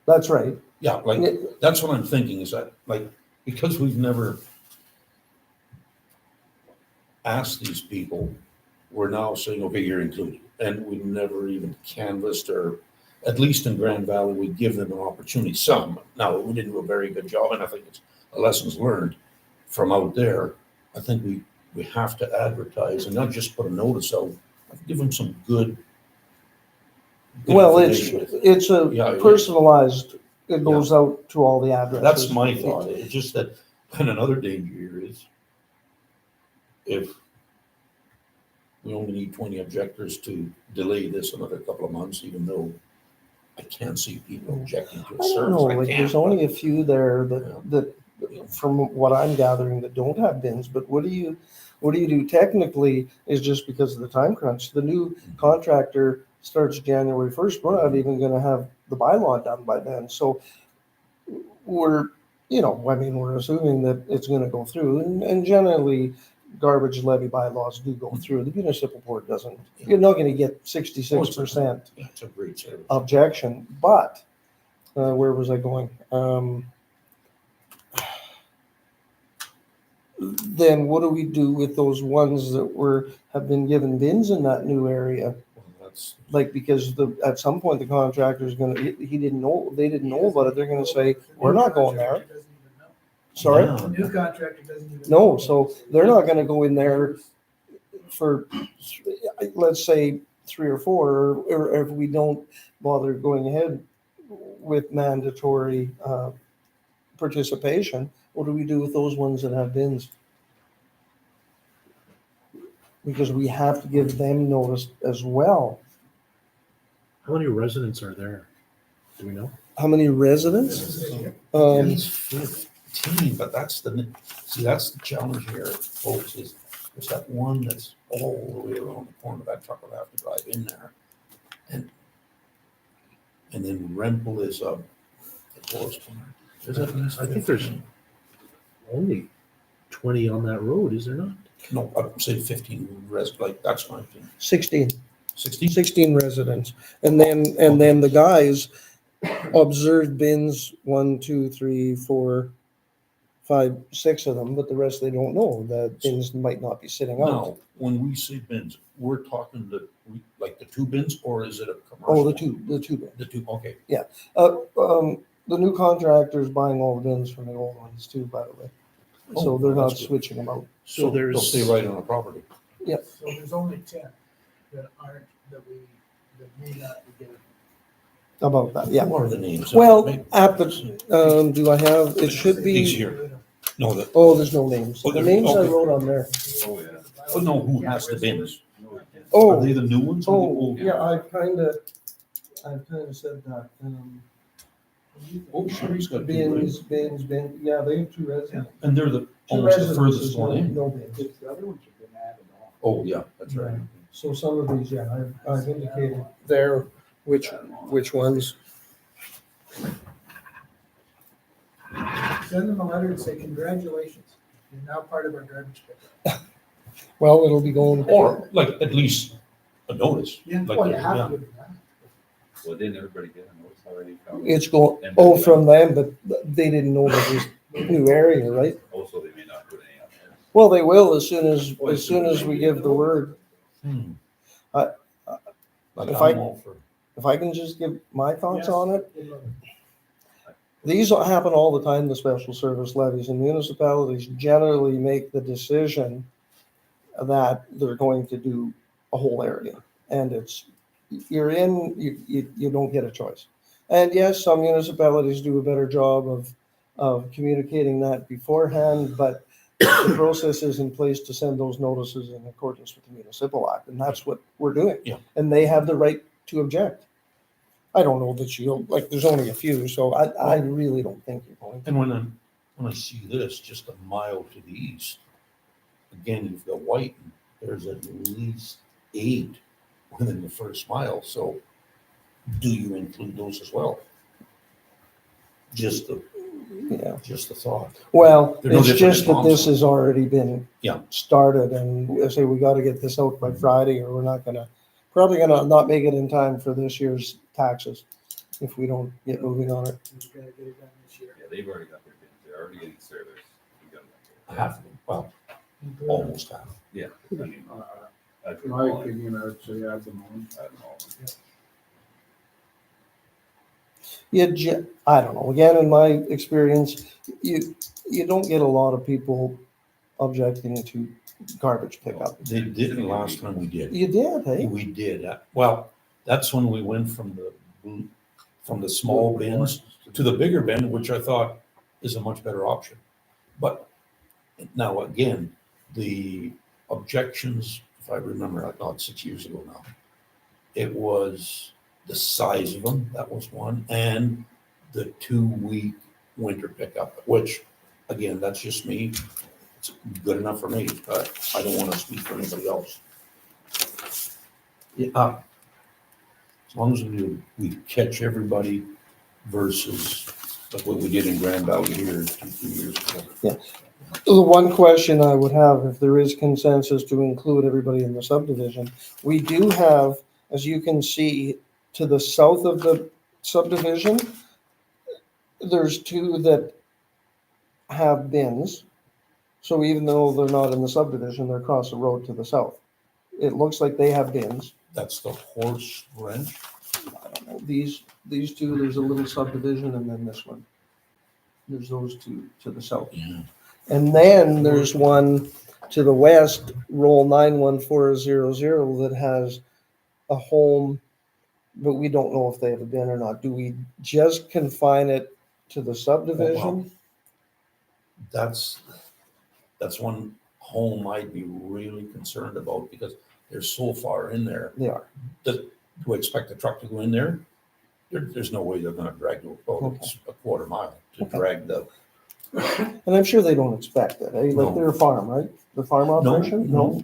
that's right. Yeah, like, that's what I'm thinking is that, like, because we've never asked these people, we're now saying, okay, you're included. And we've never even canvassed, or at least in Grand Valley, we give them an opportunity, some. Now, we didn't do a very good job, and I think it's a lessons learned from out there. I think we have to advertise and not just put a notice out, give them some good. Well, information. it's a Yeah, it is. personalized, it goes out to all the addresses. That's my thought. It's just that, and another danger here is if we only need 20 objectors to delay this another couple of months, even though I can't see people objecting to I a don't service. know, I like, can't, there's only a few there that, from what I'm gathering, that don't have bins, but what do you do technically is just because of the time crunch. The new contractor starts January 1st. We're not even gonna have the bylaw done by then, so we're assuming that it's gonna go through, and generally garbage levy bylaws do go through. The municipal board doesn't. You're not gonna get 66% Yeah, it's a great service. objection, but where was I going? Then what do we do with those ones that have been given bins in that new area? Well, that's, Like, because at some point the contractor's they didn't know about it. They're gonna say, we're not going there. Doesn't even know. Sorry? Yeah. The new contractor doesn't even. No, know. so they're not gonna go in there for, let's say, 3 or 4, or if we don't bother going ahead with mandatory participation, what do we do with those ones that have bins? Because we have to give them notice as well. How many residents are there? Do we know? How many residents? it's 15, but that's that's the challenge here, folks, is there's that one that's all the way around the corner. That truck will have to drive in there. And then Rempel is up at Forest Corner. I think there's only 20 on that road, is there not? No, I'd say 15 like, that's my opinion. 16. 16? 16 residents. And then the guys observed bins, 1, 2, 3, 4, 5, 6 of them, but the rest they don't know. The bins might not be sitting out. Now, when we say bins, we're talking like the 2 bins, or is it a commercial? Oh, the two bins. The 2, okay. The new contractor's buying all the bins from the old ones too, by the way. So Oh, they're not that's good. switching them out. So they'll stay right on the property. So there's only 10 that may not be getting. About that, yeah. What are the names? Well, do I have, it should These be, here. No, oh, there's no names. Oh, The there- names I okay. wrote on there. Oh, yeah. Oh, no, who has the bins? No, yeah. Oh, Are they the new ones? or the oh, old yeah, ones? I've kind of said that. Oh, sure, he's got two, right? Bins, yeah, they have two residents. And they're the, Two almost the residences, furthest one in. No bins. It's the other ones have been added on. Oh, yeah, that's right. So some of these, yeah, I've indicated there which ones. Send them a letter and say, congratulations, you're now part of our garbage pickup. Well, it'll be going. Or like at least a notice. Like, Well, you have yeah. to give them that. Well, didn't everybody get a notice already? It's going, oh, from them, but they didn't know that this new area, right? Also, they may not put any up there. Well, they will as soon as we give the word. Hmm. I- Like if I'm I- all for, If I can just give my thoughts Yes. on it, Good luck. these happen all the time, the special service levies, and municipalities generally make the decision that they're going to do a whole area. And it's, you're in, you don't get a choice. And yes, some municipalities do a better job of communicating that beforehand, but the process is in place to send those notices in accordance with the municipal act, and that's what we're doing. Yeah. And they have the right to object. I don't know that like, there's only a few, so I really don't think you're going to. and when I see this, just a mile to the east, again, you've got Whiten, there's at least 8 within the first mile, so do you include those as well? Just Yeah. the thought. Well, They're no it's different just than that this Thompson. has already been Yeah. started, and I say we got to get this out by Friday, or we're probably gonna not make it in time for this year's taxes if we don't get moving on it. We've got to get it done this year. Yeah, they've already got their bins. They're already getting service. We got them. Half of them, well, almost half. Yeah, I mean, I'd In put my them all in. opinion, I would say add them on. Add them all in. I don't know, again, in my experience, you don't get a lot of people objecting to garbage pickup. They did the last time we did. You did, hey? We did. Well, that's when we went from the small bins to the bigger bin, which I thought is a much better option. But now again, the objections, if I remember, I thought 6 years ago now, it was the size of them, that was one, and the 2-week winter pickup, which, again, that's just me. It's good enough for me, but I don't want to speak for anybody else. Yeah, as long as we catch everybody versus like what we did in Grand Valley here 2 years ago. The one question I would have, if there is consensus to include everybody in the subdivision, we do have, as you can see, to the south of the subdivision, there's 2 that have bins. So even though they're not in the subdivision, they're across the road to the south. It looks like they have bins. That's the horse ranch. I don't know, these 2, there's a little subdivision, and then this one. There's those 2 to the south. Yeah. And then there's one to the west, roll 91400, that has a home, but we don't know if they have a bin or not. Do we just confine it to the subdivision? That's one home I'd be really concerned about because they're so far in there. They are. Do we expect the truck to go in there? There's no way they're gonna drag it's a quarter mile to Okay. drag the. And I'm sure they don't expect it, eh? No. Like they're a farm, right? The farm No, operation? no,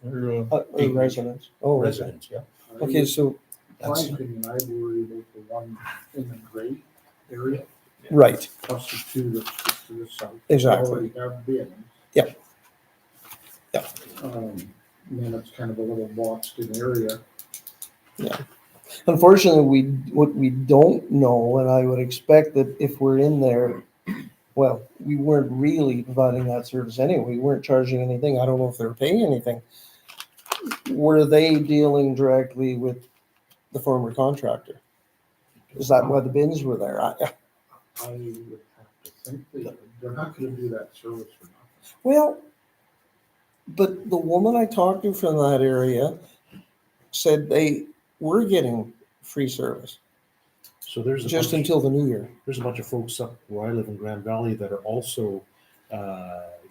they're Or residents? Oh, okay. residents, yeah. Okay, so, In my That's, opinion, I'd worry about the one in the gray area, right, plus the 2 that's to the south. Exactly. Already have bins. Yep. Yep. And then it's kind of a little boxed in area. unfortunately, what we don't know, and I would expect that if we're in there, well, we weren't really providing that service anyway. We weren't charging anything. I don't know if they were paying anything. Were they dealing directly with the former contractor? Is that why the bins were there? I would have to think they're not gonna do that service for nothing. Well, but the woman I talked to from that area said they were getting free service So there's just until the new year. there's a bunch of folks up where I live in Grand Valley that are also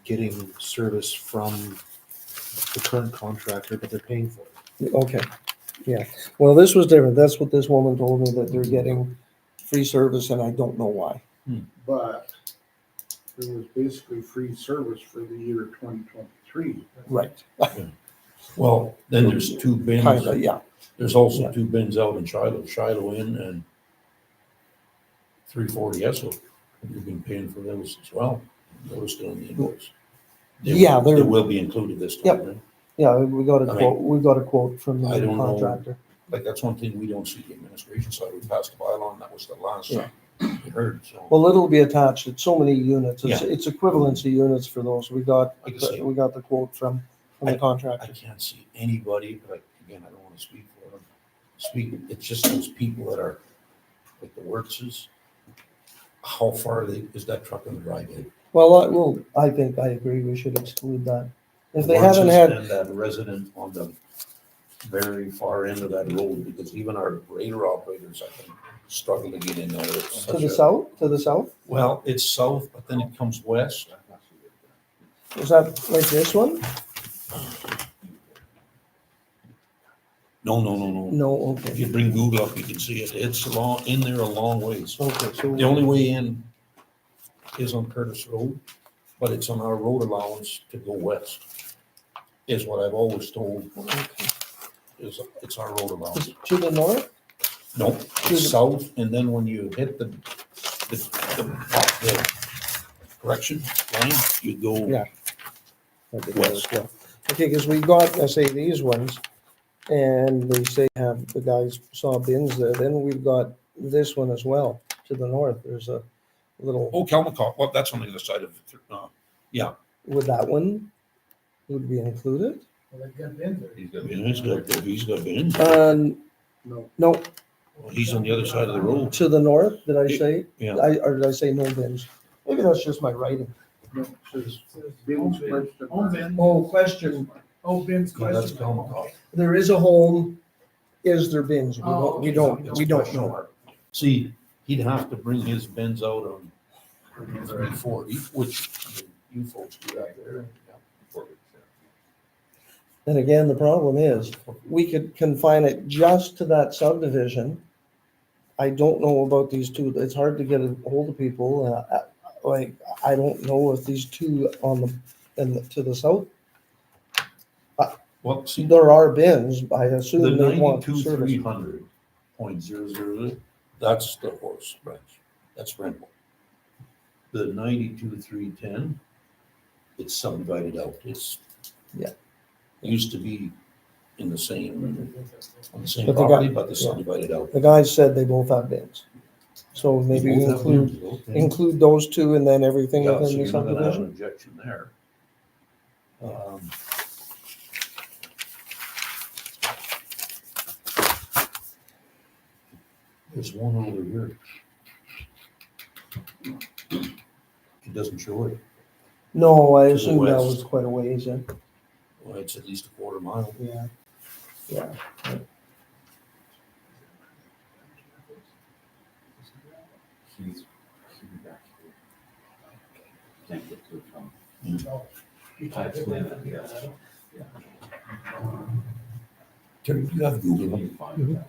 getting service from the current contractor, but they're paying for it. Okay, yeah. Well, this was different. That's what this woman told me, that they're getting free service, and I don't know why. But it was basically free service for the year 2023. Right. Well, then there's two bins. Kinda, yeah. There's also Yeah. two bins out in Shiloh Inn and 340 Esso. You've been paying for those as well. Those still in the invoice. Yeah, They they're- will be included this time, Yep. right? Yeah, we got a I mean, quote, we got a quote from I the don't know. contractor. Like, that's one thing we don't see the administration side. We passed the bylaw and that was the last Yeah. we heard, so. Well, it'll be attached. It's so many units. It's, Yeah. it's equivalency units for those. We got, I can see. we got the quote from the I contractor. can't see anybody, but again, I don't want to speak for them. It's just those people that are, like the Wertzes. How far is that truck on the drive-in? Well, I think I agree. We should exclude that. If they haven't Wertzes had, And that resident on the very far end of that road, because even our grader operators, I think, struggle to get in there. It's to such the a- south? Well, it's south, but then it comes west. Is that like this one? No. No, If okay. you bring Google up, you can see it. It's long, in there a long ways. Okay, so. The only way in is on Curtis Road, but it's on our road allowance to go west, is what I've always told, is it's our road allowance. To the north? No, To the- it's south, and then when you hit the correction line, you go. Yeah. West. Okay, because we got, I say, these ones, and they say have, the guys saw bins there. Then we've got this one as well, to the north. There's a little, Oh, Kelmacott, well, that's on the other side of, would that one would be included? Well, they've got bins there. he's got bins. No. No, Well, he's on the other side of the road. to the north, did I say? Yeah. Or did I say no bins? Maybe that's just my writing. No, it says bins question. Home bin. Oh, question. Oh, bin's Yeah, that's question. Kelmacott. There is a home. Is there bins? We don't know. See, he'd have to bring his bins out on 340, which you folks do that there. And again, the problem is, we could confine it just to that subdivision. I don't know about these two. It's hard to get a hold of people. Like, I don't know if these two to the south, Well, see, there are bins. I the assume they want 92, service. 300.000, that's the horse branch. That's rental. The 92, 310, it's subdivided out. It's. Yeah. Used to be on the same But they got- property, but they yeah. subdivided out. The guys said they both have bins. So maybe Both have include, bins, okay. include those two and then everything Yeah, so within the you're not gonna have an subdivision. objection there. There's one over here. It doesn't show it. No, I To the assume that west. was quite a ways in. Well, it's at least a quarter mile. Yeah. Yeah. He's back here. Can't get to it from. You I can't get explained that. that, yeah. Terry, do you have Google? You'll find that.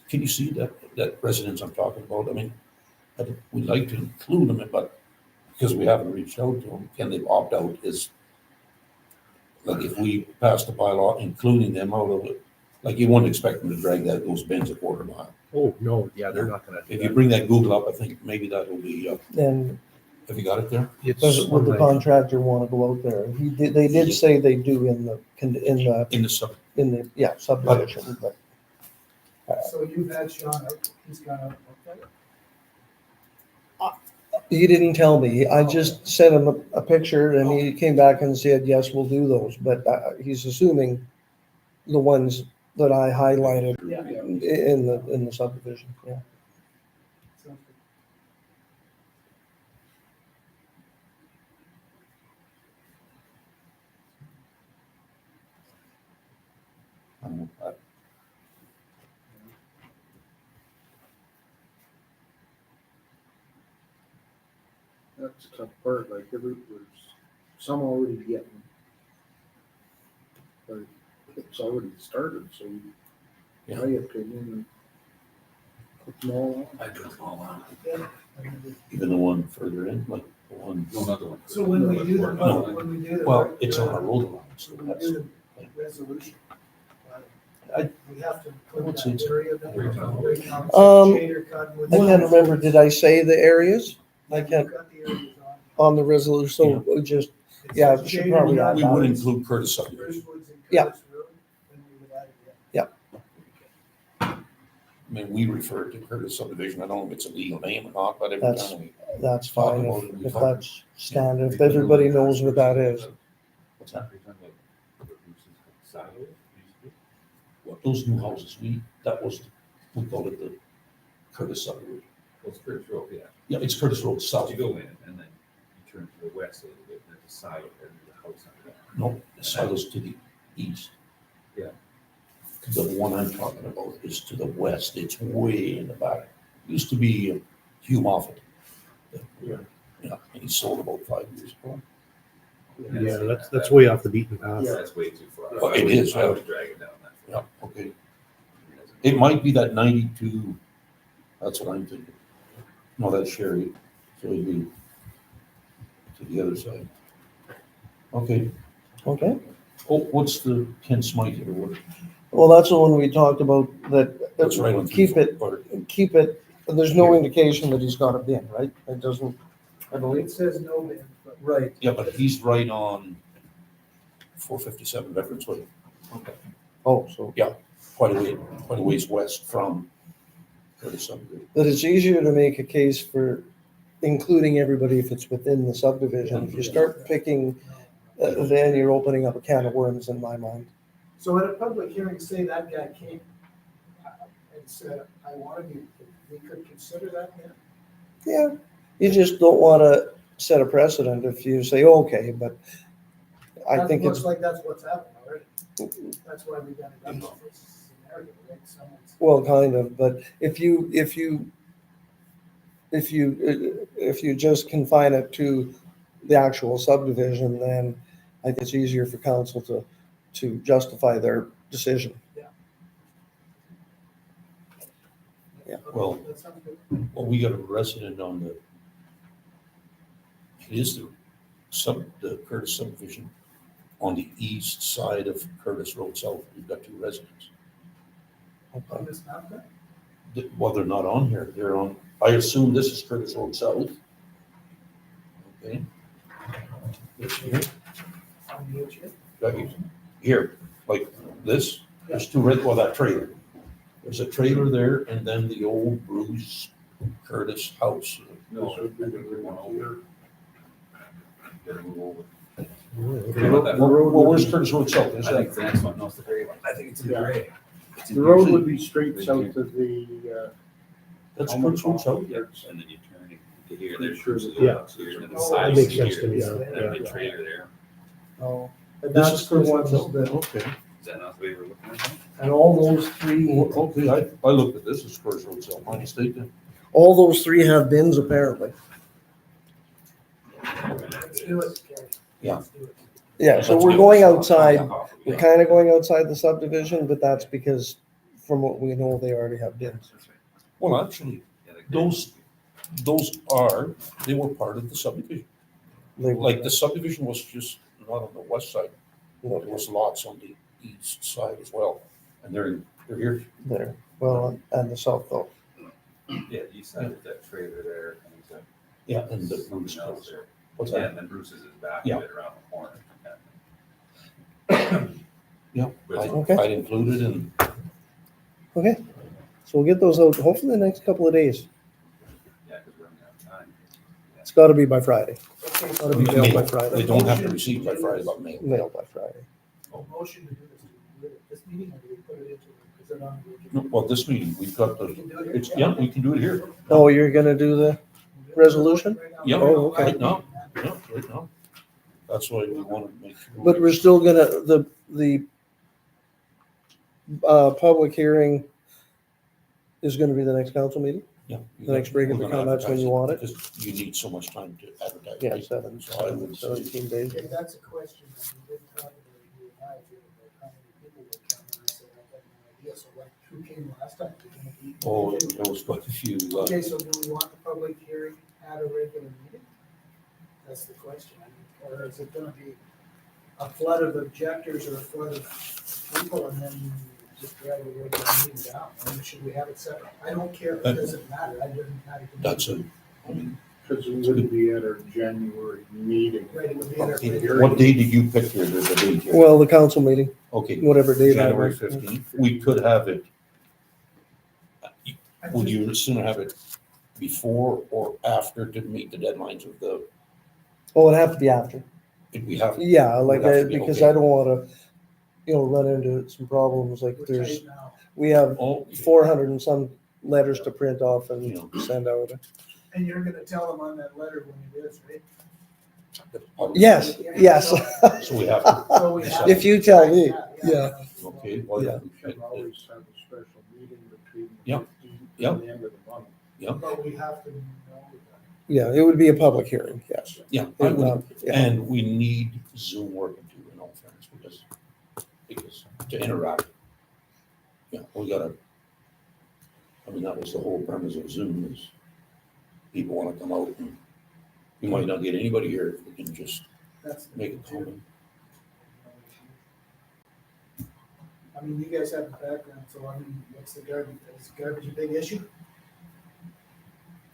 Can you see that residence I'm talking about? I mean, we'd like to include them, but because we haven't reached out to them, can they opt out is, like, if we pass the bylaw including them out of it, like, you wouldn't expect them to drag those bins a quarter mile. Oh, no, yeah, they're not gonna If do you that. bring that Google up, I think maybe that'll be, And have you got it there? It's would the on contractor want to go out there? They did say they do in the In the sub, subdivision, but So you've had Sean out, he's gone out, okay? he didn't tell me. I just sent him a picture and he came back and said, yes, we'll do those. But he's assuming the ones that I highlighted Yeah. in the subdivision, yeah. Sounds good. That's the tough part, like there's some already getting. but it's already started, so in my opinion, put them all on. I took them all on. Yeah. I mean, Even the one further in, like the one, No, not the one. So when we do the, No. when we do the. well, it's on a road allowance. When we That's, do the resolution. I- We have to put What's that it? area. I can't remember, did I say the areas? I can't, Got the areas on the resolution, so we just, on. Yeah, It says we should shaded probably add we that. would include Curtis subdivision. Bruce Woods and Yeah. Curtis Road, then we would add it in. I mean, we refer to Curtis subdivision. I don't know if it's a legal name or not, but every That's- time we. that's Talk fine, about it, we if talk. that's standard, if everybody knows what that is. What's that? Are you talking about what Bruce's silo used to be? What, those new houses, that was, we called it the Curtis subdivision. Well, it's Curtis Road, yeah. Yeah, it's Curtis Road So South. you go in and then you turn to the west a little bit, there's a silo and there's a house under that. No, the silos to the east. Yeah. The one I'm talking about is to the west. It's way in the back. Used to be Hugh Moffett. Yeah, and he sold about 5 years ago. Yeah, that's way off the beaten path. Yeah, that's way too far. Well, it is, I would drag it down that Yeah, far. okay. It might be that 92, that's what I'm thinking. No, that's Sherry, so it'd be to the other side. Okay, Okay, oh, what's the Ken Smythe or what? well, that's the one we talked about, That's right on. keep it, or- keep it, there's no indication that he's got a bin, right? It doesn't, I believe. It says no bin, but. Right. Yeah, but he's right on 457 Veterans Way, Oh, so, quite a ways west from Curtis subdivision. but it's easier to make a case for including everybody if it's within the subdivision. If you start picking, then you're opening up a can of worms in my mind. So at a public hearing, say that guy came and said, I want to, we could consider that then? Yeah, you just don't want to set a precedent if you say, okay, but I That think looks it's, like that's what's happened already. That's why we got it up to this scenario, right? Someone's. well, kind of, but if you just confine it to the actual subdivision, then I think it's easier for council to justify their decision. Well- That sounds good. Well, we got a resident on the, it is the Curtis subdivision on the east side of Curtis Road South. We've got 2 residents. On this map then? Well, they're not on here. They're on, I assume this is Curtis Road South. Okay. This here, On the HA? right here, like this, there's 2 well, that trailer. There's a trailer there and then the old Bruce Curtis house. No, I think we want over. Gotta move over. Well, where's Curtis Road South? Is I think that, it's the next one, no, it's the gray one. I think it's the Yeah. gray. It's in The here. road would be straight south of the, that's Curtis Road South? Yeah, and then you turn to here, there's Sure. Bruce's Yeah. house here, and then the Oh, side that makes here, sense to me, yeah, and then yeah. the trailer there. Oh, and This that's is the Curtis Road ones South? that, Okay. Is that not the way we're looking at it? and all those three, Okay, I looked at this as Curtis Road South, my mistake then. all those three have bins apparently. Let's do it, Gary. Yeah. Let's do it. Yeah, so Let's we're do it. going outside, we're Yeah. kind of going outside the subdivision, but that's because from what we know, they already have bins. That's right. Well, actually, Yeah, the gray. those they were part of the subdivision. They Like the subdivision was just not on the west side. you know, There was lots on the east side as well. And they're here. there, well, and the south though. Yeah, the east side with that trailer there, and it's a. Yeah, and the something Bruce else house. there. What's Yeah, that? and then Bruce's is back Yeah. a bit around the corner. Yeah, Okay. I'd included in, Okay, so we'll get those out hopefully the next couple of days. Yeah, because we're running out of time. It's gotta be by Friday, Okay, gotta be mailed by they Friday, don't have to receive by Friday, but mail. mailed by Friday. so motion to do this, do we do it at this meeting or do we put it into, is it on? the No, well, this meeting, we've got We the, can do it here. it's, yeah, we can do it here. Oh, you're gonna do the, resolution? Right now. Yeah, Oh, okay. right now, yeah, right now. That's why we want to make sure. but we're still gonna, the public hearing is gonna be the next council meeting? Yeah. The next regular comments when you want it? Because you need so much time to advertise. Yeah, 17 days. Okay, that's a question that we didn't talk about, you and I, Who came last time? Did you- Oh, there was quite a few, Okay, so do we want the public hearing at a regular meeting? That's the question. Or is it gonna be a flood of objectors or a flood of people and then just drag a regular meeting down? Or should we have it separate? I don't care. It doesn't matter. I didn't matter. to me. that's a, I mean, Because we wouldn't be at our January meeting. Right, it would be at our okay, regular- what day did you pick here, the date here? Well, the council meeting, Okay, whatever day that January was. 15th, we could have it, I would just- you sooner have it before or after to meet the deadlines of the, Oh, it'd have to be after. if we have? Yeah, like, Would have to be, because okay. I don't wanna, run into some problems, like We're there's, tight now. we have Oh, 400 and some letters to print off and Yeah. send out. And you're gonna tell them on that letter when it is, right? Yes, yes. So we have to, So we have- If you tell me, yeah. okay, well, Yeah. We should always have a special meeting between the Yep. 15th Yep. and the end of the month. But we have to know that. Yeah, it would be a public hearing, yes. yeah, I It would, would, yeah. and we need Zoom working too, in all fairness, because to interact. Yeah, we gotta, I mean, that was the whole premise of Zoom is people wanna come out and you might not get anybody here, if we can just That's the- make a comment. I mean, you guys have the background, so I mean, what's the garbage, is garbage a big issue?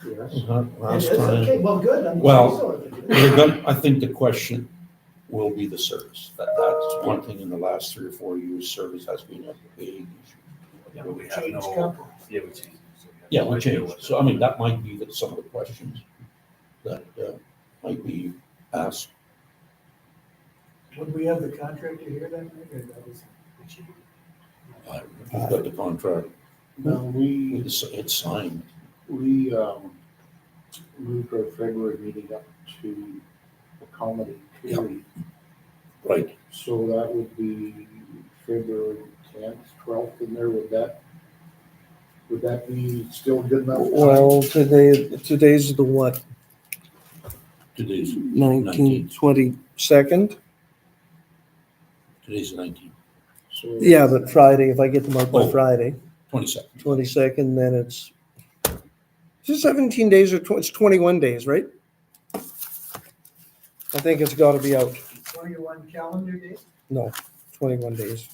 Yes. Last It is? time. Okay, well, good. I'm Well, so if it is. We're gonna, I think the question will be the service. That's one thing in the last 3 or 4 years, service has been a big issue. Yeah, but we have Change no, company. yeah, we changed. So we Yeah, have no we idea changed. what So I mean, that might be some of the questions that might be asked. Would we have the contractor here that night, or that was? We've got the contract, Now, we, it's signed. we, moved our February meeting up to accommodate Terry. Right. So that would be February 10th, 12th in there, would that be still good enough? time? Well, today's the what, Today's 19th, 22nd? Today's the 19th, So- Yeah, but Friday, if I get them out by Oh. Friday, 22nd. 22nd, then it's 17 days or it's 21 days, right? I think it's gotta be out. 21 calendar days? No, 21 days.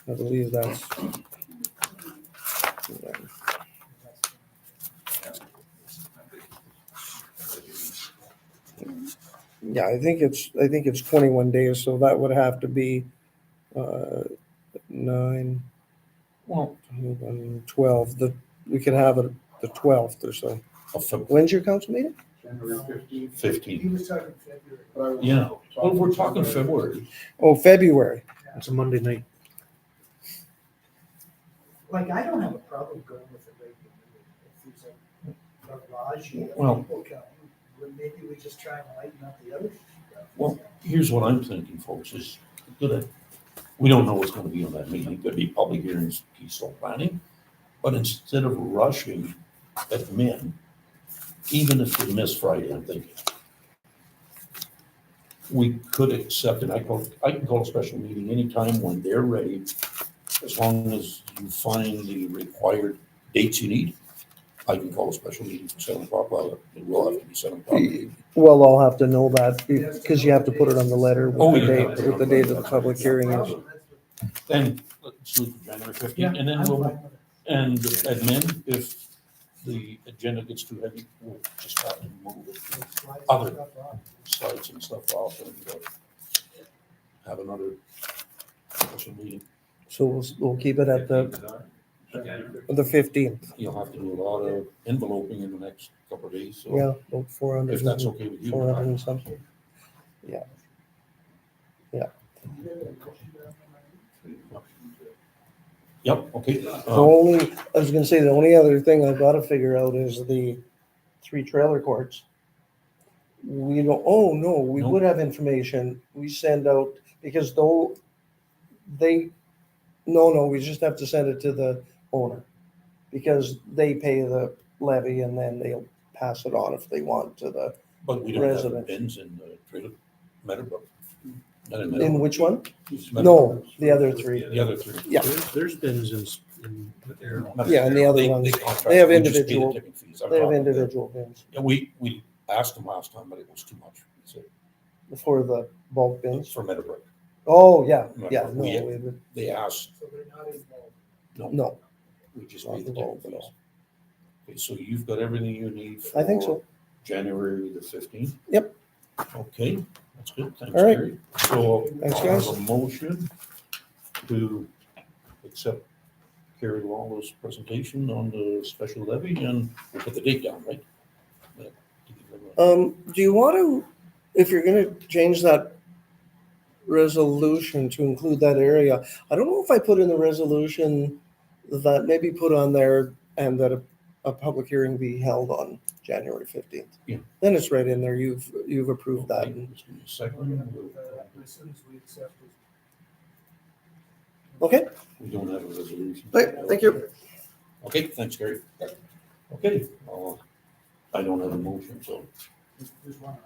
I believe that's. Yeah, I think it's 21 days, so that would have to be 9, Well, 12. We could have it the 12th or so. of February When's your council meeting? January 15th. 15th. He was talking February. but I was Yeah. Well, we're talking February. Oh, February. It's a Monday night. Like, I don't have a problem going with the regular meeting. If there's a barrage of Well- people coming, then maybe we just try and lighten up the other stuff. Well, here's what I'm thinking, folks, is that we don't know what's gonna be on that meeting. It could be public hearings, peaceful planning. But instead of rushing admin, even if we miss Friday, I'm thinking, we could accept, and I can call a special meeting anytime when they're ready, as long as you find the required dates you need. I can call a special meeting for 7 o'clock, well, it will have to be 7 o'clock. Well, I'll have to know that because you have to put it on the letter Oh, with the yeah. date, with the date of the public hearing is. Then, let's do it for January 15th, and then I'm we'll, fine with it. and admin, if the agenda gets too heavy, we'll just have to move it, Slides and Other- stuff on. slides and stuff off, and have another special meeting. So we'll keep it at the 15th. You'll have to do a lot of enveloping in the next couple of days, so Yeah, about 400. if that's okay with you. 400 and something. Yep, okay. The only, I was gonna say, the only other thing I've gotta figure out is the 3 trailer courts. We don't, oh, no, we No. would have information. We send out, because though no, we just have to send it to the owner. Because they pay the levy and then they'll pass it on if they want to the, But we don't have the residents. bins in the trailer, Meadowbrook. Not in in Meadowbrook. which one? Meadowbrook. No, the other 3. The other 3. Yeah. There's bins But they're. Yeah, and the other They ones, contract, they have we just pay the individual- tipping fees. they have individual bins Yeah, we asked them last time, but it was too much. So, for the bulk bins. for Meadowbrook, Oh, yeah, yeah, no, We- we would- they asked, So they're not involved. no, we just Not paid the involved tipping at fees. all. Okay, so you've got everything you need for I think so. January the 15th? Yep. Okay, that's good. Thanks, All right. Gary. So Thanks, I'll have guys. a motion to accept Carrie Lawler's presentation on the special levy, and we'll put the date down, right? Yeah, to give them a- Do you want to, if you're gonna change that resolution to include that area, I don't know if I put in the resolution that maybe put on there and that a public hearing be held on January 15th. Yeah. Then it's right in there. You've approved that. Okay, just give me a We're second. gonna move that as soon as we accept it. Okay, We don't have a resolution. Right, thank you. Okay, thanks, Gary. Okay, I don't have a motion, so There's one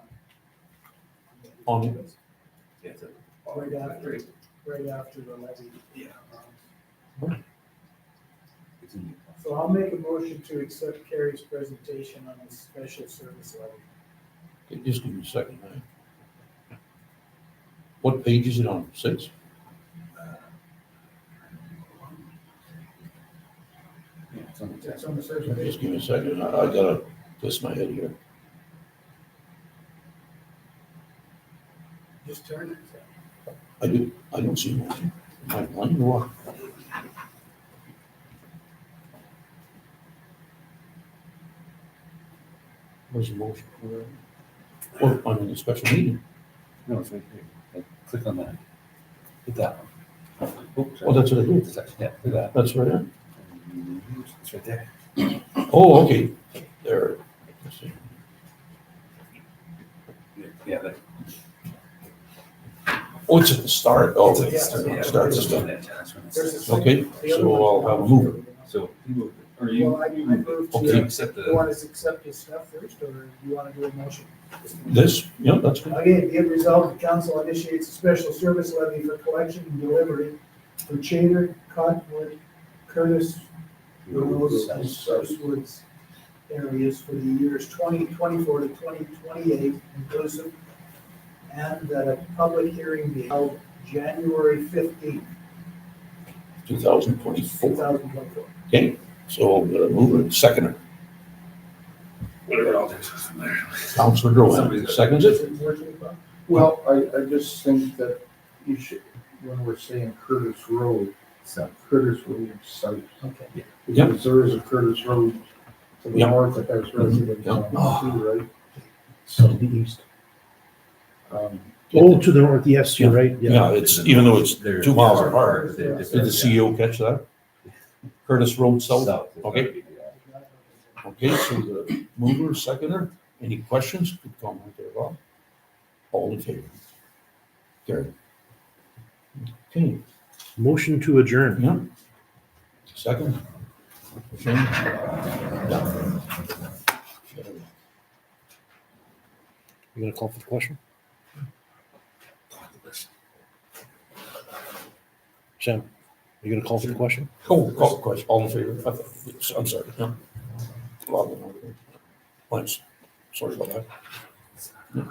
on, Yeah, it's a- Right after, right after the levy. Yeah. Um, It's in the- So I'll make a motion to accept Carrie's presentation on the special service levy. okay, just give me a second. What page is it on? 6? Yeah, it's on the It's on the second Just page. give me a second. I gotta twist my head here. Just turn it. I don't see one. Am I blind or what? Where's the motion? Oh, I'm in the special meeting. No, it's right here. Like, click on that. Hit that one. Oops, Oh, that's what I did. It's actually- Yeah, do that. That's right. It's right there. Oh, okay. There. Let's see. Yeah, that. Oh, it's at the start. Oh, Yeah. it's start this time. There's a second- Okay, the other so one's I'll have a mover. So you moved it, or you, Well, I moved Okay. you to, accept you the, want us to accept this stuff first, or you want to do a motion? This, yeah, that's good. Again, be it resolved, the council initiates a special service levy for collection and delivery for Chater, Cottonwood, Curtis, Rose, and Spruce Woods areas for the years 2024 to 2028 inclusive, and that a public hearing be held January 15th, 2024. 2024. Okay, so I'm gonna move it. Second. whatever, I'll take this from there. Counselor Grohan, seconds it. Well, I just think that you should, when we're saying Curtis Road, So, Curtis Road site. Okay. Yep. Because there is a Curtis Road to the Yep. north that has residents on Yep. it too, right? So the east. Um, Oh, to the north, yes, you're right, Yeah, it's, even though it's they're 2 miles far apart. they're Did the different, CEO catch that? Curtis Road South? South. Okay. Okay, so the mover, seconder, any questions? Good comment there, Bob. All in favor? Carried. Okay, Motion to adjourn. yeah. Second. Shane? Yeah. You gonna call for the question? Sam, you gonna call for the question? Oh, call the question, all in favor? I'm sorry, yeah. Thanks, sorry about that.